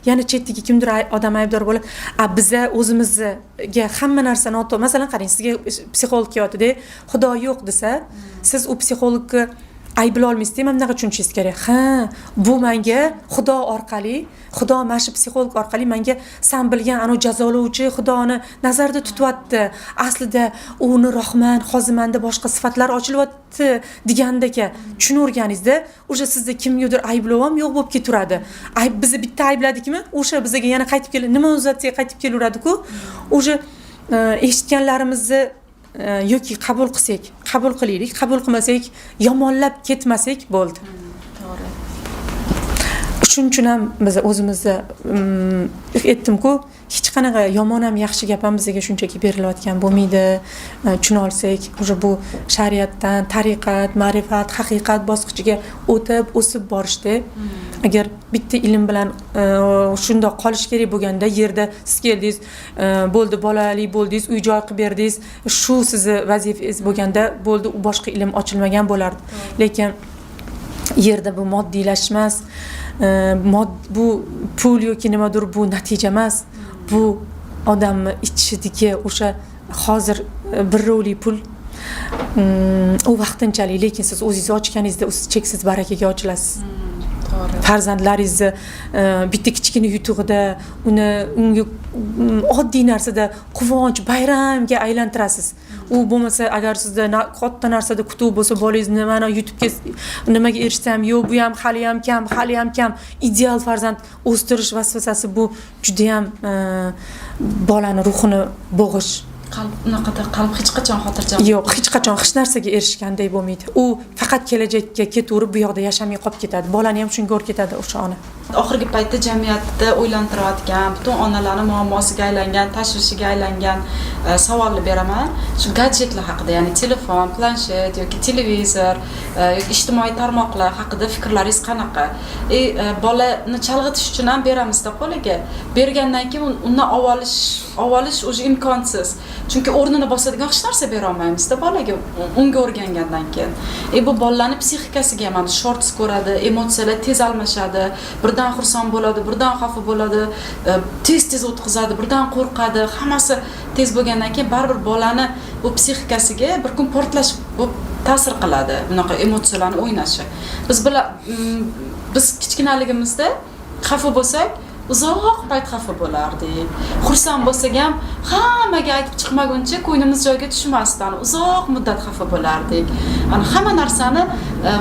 yana chetdagi kimdir odam aybdor bo'ladi. Biza o'zimizga hamma narsa noto'g'ri. Masalan, qarang, sizga psixolog kelyapti-da, Xudo yo'q desa, siz u psixologga ayblay olmaysiz, mana bunaqa tushunishingiz kerak. Bu menga Xudo orqali, Xudo mana shu psixolog orqali menga sen bilgan anu jazolovchi Xudoni nazarda tutyapti. Aslida uni Rohman, Hozimanda boshqa sifatlar ochilyapti degandek tushunurganingizda, o'sha sizda kimgadir ayblov ham yo'q bo'lib keturadi. Bizni bitta aybladikmi? O'sha bizga yana qaytib keladi. Nima o'zatsa qaytib kelaveradi-ku. O'sha eshitganlarimizni yoki qabul qilsak, qabul qilaylik, qabul qilmasak, yomonlab ketmasak bo'ldi. To'g'ri. shuning uchun ham biz o'zimizda aytdim-ku, hech qanaqa yomon ham yaxshi gap ham bizga shunchaki berilayotgan bo'lmaydi. Tushuna olsak, o'sha bu shariatdan tariqat, ma'rifat, haqiqat bosqichiga o'tib, o'sib borishdi. Agar bitta ilm bilan shundoq qolish kerak bo'lganda, yerda siz keldingiz, bo'ldi bolali bo'ldingiz, uy-joy qilib berdingiz, shu sizni vazifangiz bo'lganda bo'ldi, u boshqa ilm ochilmagan bo'lardi. Lekin yerda bu moddiylashmas, bu pul yoki nimadir bu natija emas. Bu odamni ichidagi o'sha hozir 1 rubl pul u vaqtinchalik, lekin siz o'zingiz ochganingizda siz cheksiz barakaga ochilasiz. Farzandlaringizni bitta kichkina yutug'ida unga oddiy narsada quvonch, bayramga aylantirasiz. U bo'lmasa agar sizda katta narsada kutib bo'lsa, bolangiz nimani yutib nimaga erishsam, yo'q bu ham hali ham kam ideal farzand o'stirish vasvasasi bu juda ham bolani ruhini bo'g'ish. Qalb hech qachon xotirjam. Yo'q, hech qachon hech narsaga erishganday bo'lmaydi. U faqat kelajakka ketaverib, bu yoqda yashamay qolib ketadi. Bolani ham shunga o'rib ketadi o'sha ona. Oxirgi paytda jamiyatda o'ylantirayotgan, butun onalarning muammosiga aylangan, tashvishiga aylangan savolni beraman. Shu gadjetlar haqida, ya'ni telefon, planshet yoki televizor, yoki ijtimoiy tarmoqlar haqida fikrlaringiz qanaqa? Bolani chalg'itish uchun ham beramizda qo'liga. Bergandan keyin undan ovolish o'zi imkonsiz. Chunki o'rnini bosadigan hech narsa bera olmaymiz-da bolaga unga o'rgangandan keyin. Bu bolalarning psixikasiga ham shorts ko'radi, emotsiyalar tez almashadi, birdan xursand bo'ladi, birdan xafa bo'ladi, tez o'tkazadi, birdan qo'rqadi. Hammasi tez bo'lgandan keyin baribir bolani bu psixikasiga bir kun portlash bu ta'sir qiladi, bunaqa emotsiyalarni o'ynashi. Biz kichkinaligimizda xafa bo'lsak, uzoq payt xafa bo'lardik. Xursand bo'lsak ham hammaga aytib chiqmaguncha ko'nglimiz joyiga tushmasdan uzoq muddat xafa bo'lardik. Hamma narsani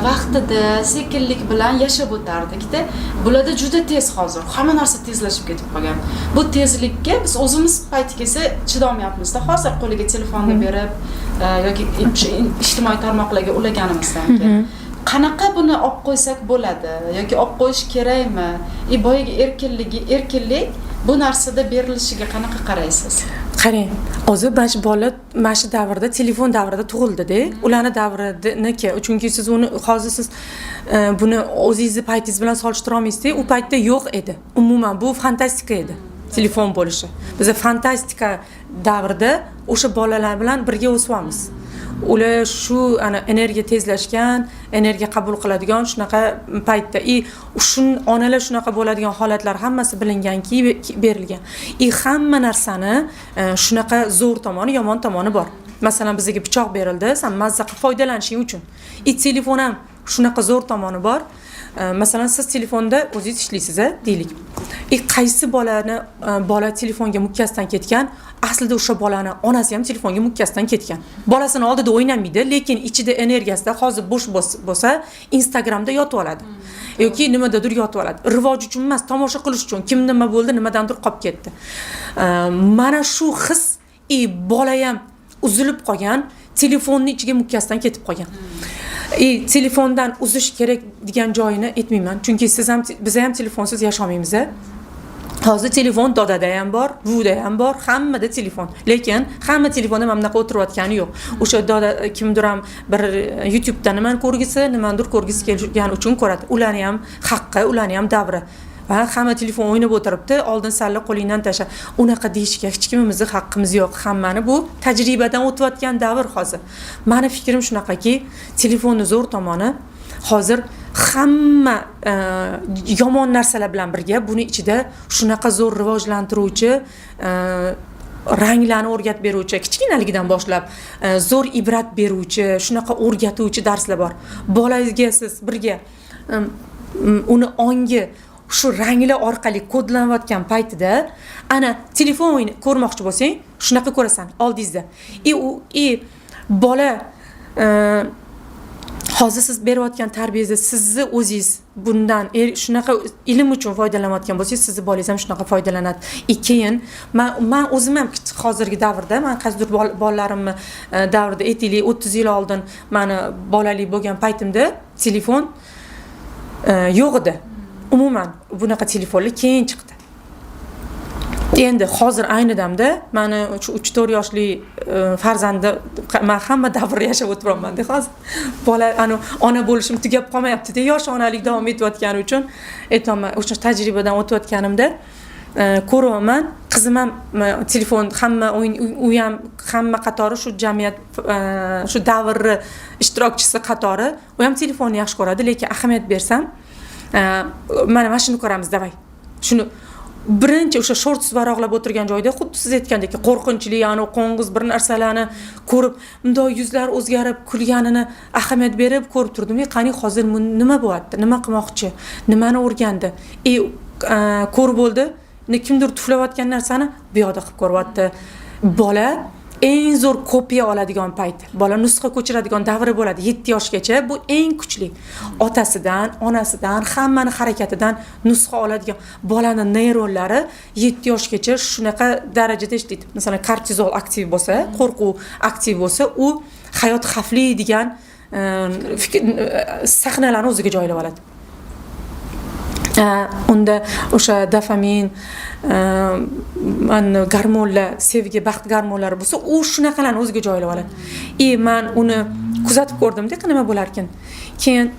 vaqtida, sekinlik bilan yashab o'tardik-da. Bularda juda tez hozir. Hamma narsa tezlashib ketib qolgan. Bu tezlikka biz o'zimiz paytgacha chidolmayapmiz-da. Hozir qo'liga telefonni berib yoki ijtimoiy tarmoqlarga ulaganimizdan keyin. Qanaqa buni olib qo'ysak bo'ladi yoki olib qo'yish kerakmi? Boyaga erkinlik bu narsada berilishiga qanaqa qaraysiz? Qarang, hozir bola mana shu davrda, telefon davrida tug'ildi-da. Ularning davridagi, chunki siz uni hozir siz buni o'zingizni paytingiz bilan solishtira olmaysiz. U paytda yo'q edi. Umuman bu fantastika edi. Telefon bo'lishi. Biz fantastika davrida o'sha bolalar bilan birga o'syapmiz. Ular shu energiya tezlashgan, energiya qabul qiladigan shunaqa paytda onalar shunaqa bo'ladigan holatlar hammasi bilinganki, berilgan. Hamma narsani shunaqa zo'r tomoni, yomon tomoni bor. Masalan, bizga pichoq berildi, sen mazza qilib foydalanishing uchun. Telefon ham shunaqa zo'r tomoni bor. Masalan, siz telefonda o'zingiz ishlaysiz, deylik. Qaysi bola telefonga mukkasidan ketgan, aslida o'sha bolani onasi ham telefonga mukkasidan ketgan. Bolasini oldida o'ynamaydi, lekin ichida energiyasida hozir bo'sh bo'lsa, Instagramda yotib oladi. Yoki nimadadir yotib oladi. Rivoj uchun emas, tomosha qilish uchun. Kim nima bo'ldi, nimadandir qolib ketdi. Mana shu his bola ham uzilib qolgan, telefonni ichiga mukkasidan ketib qolgan. Telefondan uzish kerak degan joyini aytmayman. Chunki biz ham telefonsiz yashamaymiz. Hozir telefon dodada ham bor, buvda ham bor, hammada telefon. Lekin hamma telefonda mana bunaqa o'tirayotgani yo'q. O'sha doda kimdir ham bir YouTube'da nimani ko'rgisi kelgan uchun ko'radi. Ularni ham haqqi, ularni ham davri. Va hamma telefon o'ynab o'tiribdi, oldin salla qo'lingdan tasha. Unaqa deyishga hech kimimizning haqqimiz yo'q. Hammani bu tajribadan o'tayotgan davr hozir. Meni fikrim shunaqaki, telefonning zo'r tomoni hozir hamma yomon narsalar bilan birga buni ichida shunaqa zo'r rivojlantiruvchi ranglarni o'rgatib beruvchi, kichkinaligidan boshlab zo'r ibrat beruvchi, shunaqa o'rgatuvchi darslar bor. Bolangizga siz birga uni ongi shu ranglar orqali kodlanayotgan paytida ana telefon o'yini ko'rmoqchi bo'lsang, shunaqa ko'rasan oldingizda. Bola hozir siz berayotgan tarbiyangizda sizni o'zingiz bundan shunaqa ilm uchun foydalanayotgan bo'lsangiz, sizni bolangiz ham shunaqa foydalanadi. Keyin men o'zim ham hozirgi davrda, men qaysidir bolalarimni davrida aytaylik 30 yil oldin meni bolalik bo'lgan paytimda telefon yo'q edi. umuman bunaqa telefonlar keyin chiqdi. Endi hozir ayni damda meni 3-4 yoshli farzandi men hamma davrni yashab o'tiribman-da hozir. Bola ona bo'lishim tugab qolmayapti-da, yosh onalik davom etayotgani uchun aytaman, o'sha tajribadan o'tayotganimda ko'ryapman, qizim ham telefon hamma u ham hamma qatori shu jamiyat shu davrni ishtirokchisi qatori, u ham telefonni yaxshi ko'radi, lekin ahamiyat bersam mana shuni ko'ramiz davay. Shuni birinchi o'sha shorts varog'lab o'tirgan joyda xuddi siz aytgandek qo'rqinchli, qo'ng'iz bir narsalarni ko'rib, bunday yuzlar o'zgarib kulganini ahamiyat berib ko'rib turdim. Qani hozir nima bo'lyapti? Nima qilmoqchi? Nimani o'rgandi? Ko'rib bo'ldi. Kimdir tuflayotgan narsani bu yoqda qilib ko'ryapti. Bola eng zo'r kopiya oladigan payti. Bola nusxa ko'chiradigan davri bo'ladi 7 yoshgacha. Bu eng kuchli. Otasidan, onasidan, hammani harakatidan nusxa oladigan. Bolaning neyronlari 7 yoshgacha shunaqa darajada ishlaydi. Masalan, kortizol aktiv bo'lsa, qo'rquv aktiv bo'lsa, u hayot xavfli degan sahnalarni o'ziga joylab oladi. Unda o'sha dopamin, gormonlar, sevgi, baxt gormonlari bo'lsa, u shunaqalarni o'ziga joylab oladi. Men uni kuzatib ko'rdim-da, nima bo'lar ekan. Keyin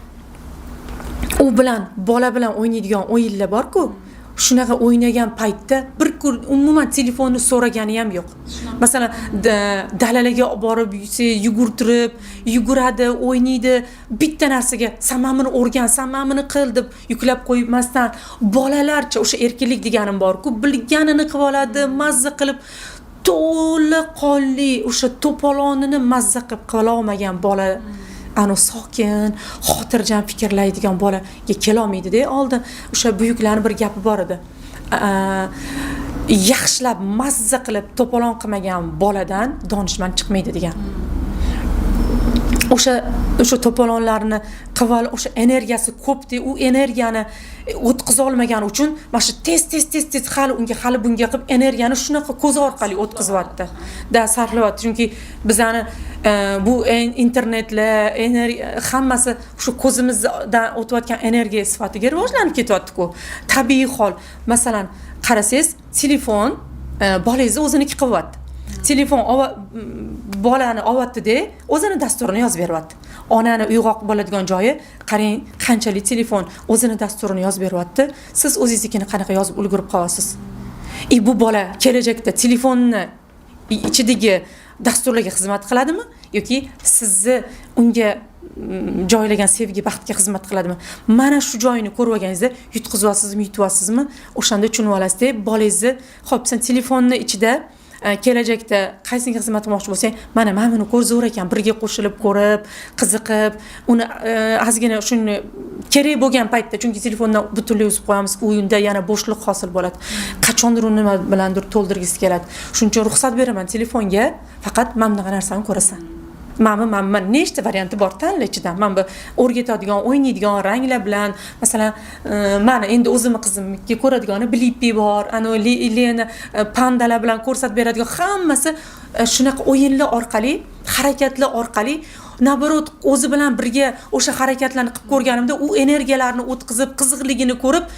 u bilan, bola bilan o'ynaydigan o'yinlar bor-ku, shunaqa o'ynagan paytda bir umuman telefonni so'ragani ham yo'q. Masalan, dalalarga olib borib, yugurtirib, yuguradi, o'ynaydi, bitta narsaga samamini o'rgan, samamini qil deb yuklab qo'ymasdan, bolalarcha o'sha erkinlik deganim bor-ku, bilganini qilib oladi, mazza qilib to'laqonli o'sha to'polonini mazza qilib qila olmagan bola sokin, xotirjam fikrlaydigan bolaga kela olmaydi-da. Oldin o'sha buyuklarning bir gapi bor edi. Yaxshilab mazza qilib to'polon qilmagan boladan donishmand chiqmaydi degan. O'sha to'polonlarni qilib o'sha energiyasi ko'pdi, u energiyani o'tqiza olmagani uchun mana shu tez hali bunga qilib energiyani shunaqa ko'zi orqali o'tkazibdi. Sarflayapti, chunki bizani bu internetlar, hammasi shu ko'zimizdan o'tayotgan energiya sifatiga rivojlanib ketyapti-ku. Tabiiy hol. Masalan, qarasangiz, telefon bolangizni o'ziniki qilyapti. Telefon bolani olyapti-da, o'zini dasturini yozib beryapti. Onani uyg'oq bo'ladigan joyi, qarang, qanchalik telefon o'zini dasturini yozib beryapti. Siz o'zingiznikini qanaqa yozib ulgurib qolyapsiz? Bu bola kelajakda telefonni ichidagi dasturlarga xizmat qiladimi yoki sizni unga joylagan sevgi, baxtga xizmat qiladimi? Mana shu joyini ko'rib olganingizda yutqizyapsizmi, yutyapsizmi? O'shanda tushunib olasizda, bolangizni, xo'p, sen telefonni ichida kelajakda qaysiga xizmat qilmoqchi bo'lsang, mana buni ko'r zo'r ekan, birga qo'shilib ko'rib, qiziqib, uni ozgina shuni kerak bo'lgan paytda, chunki telefondan butunlay uzib qo'yamiz, uyda yana bo'shliq hosil bo'ladi. Qachondir uni nima bilandir to'ldirgisi keladi. Shuning uchun ruxsat beraman telefonga, faqat mana bunaqa narsani ko'rasan. Mana nechta varianti bor tanla ichidan. Mana bu o'rgatadigan, o'ynaydigan ranglar bilan, masalan, mana endi o'zimni qizimga ko'radigani Blippi bor, Leni pandalar bilan ko'rsatib beradigan hammasi shunaqa o'yinlar orqali, harakatlar orqali naborot o'zi bilan birga o'sha harakatlarni qilib ko'rganimda u energiyalarni o'tkazib, qiziqligini ko'rib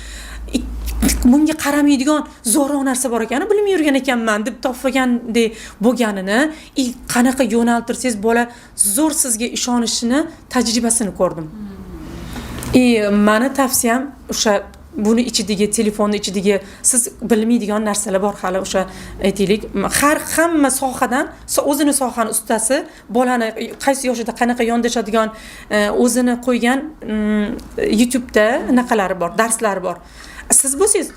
bunga qaramaydigan zo'rroq narsa bor ekanini bilmay yurgan ekanman deb topgandek bo'lganini, qanaqa yo'naltirsangiz bola zo'r sizga ishonishini tajribasini ko'rdim. Meni tavsiyam o'sha buni ichidagi, telefonni ichidagi siz bilmaydigan narsalar bor hali, o'sha aytaylik, hamma sohadan o'zini sohani ustasi, bolani qaysi yoshida qanaqa yondashadigan o'zini qo'ygan YouTube'da naqalari bor, darslari bor. Siz bo'lsangiz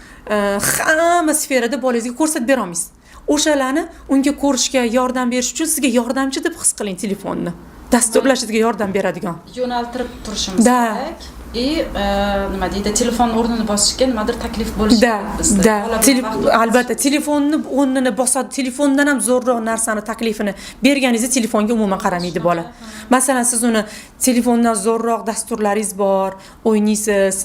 hamma sferada bolangizga ko'rsatib bera olmaysiz. O'shalarni unga ko'rishga yordam berish uchun sizga yordamchi deb his qiling telefonni. Dasturlashingizga yordam beradigan. Yo'naltirib turishimiz kerak. Nima deydi, telefon o'rnini bosishga nimadir taklif bo'lishi bizda. Albatta, telefonni o'rnini bosadi, telefondan ham zo'rroq narsani taklifini berganingizda telefonga umuman qaramaydi bola. Masalan, siz uni telefondan zo'rroq dasturlaringiz bor, o'ynaysiz,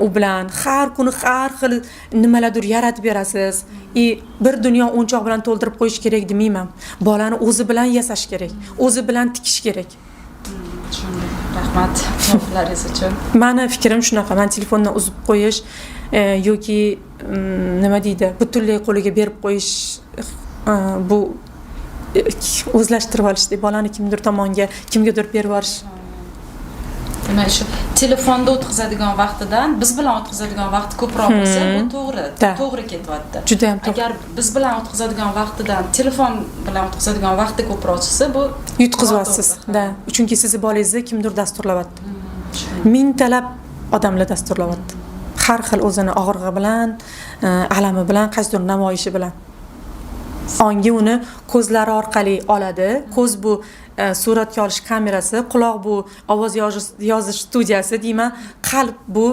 u bilan har kuni har xil nimalardir yaratib berasiz. Bir dunyo o'yinchoq bilan to'ldirib qo'yish kerak demayman. Bolani o'zi bilan yasash kerak, o'zi bilan tikish kerak. Tushundim. Rahmat javoblariz uchun. Mani fikrim shunaqa. Men telefondan uzib qo'yish yoki nima deydi, butunlay qo'liga berib qo'yish bu o'zlashtirib olish, bolani kimdir tomoniga, kimgadir berib yuborish. Demak, shu telefonda o'tkazadigan vaqtidan biz bilan o'tkazadigan vaqti ko'proq bo'lsa, bu to'g'ri ketyapti. Juda ham to'g'ri. Agar biz bilan o'tkazadigan vaqtidan telefon bilan o'tkazadigan vaqti ko'proq chiqsa, bu yutqizyapsiz. Da, chunki sizni bolangizni kimdir dasturlayapti. Mingtalab odamlar dasturlayapti. Har xil o'zini og'rig'i bilan, alami bilan, qaysidir namoyishi bilan. Ongi uni ko'zlari orqali oladi. Ko'z bu suratga olish kamerasi, quloq bu ovoz yozish studiyasi deyman, qalb bu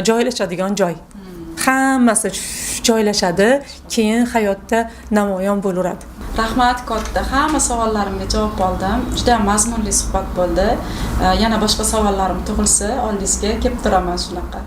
joylashadigan joy. Hammasi joylashadi, keyin hayotda namoyon bo'laveradi. Rahmat katta. Hamma savollarimga javob oldim. Juda mazmunli suhbat bo'ldi. Yana boshqa savollarim tug'ilsa, oldingizga kelib turaman shunaqa.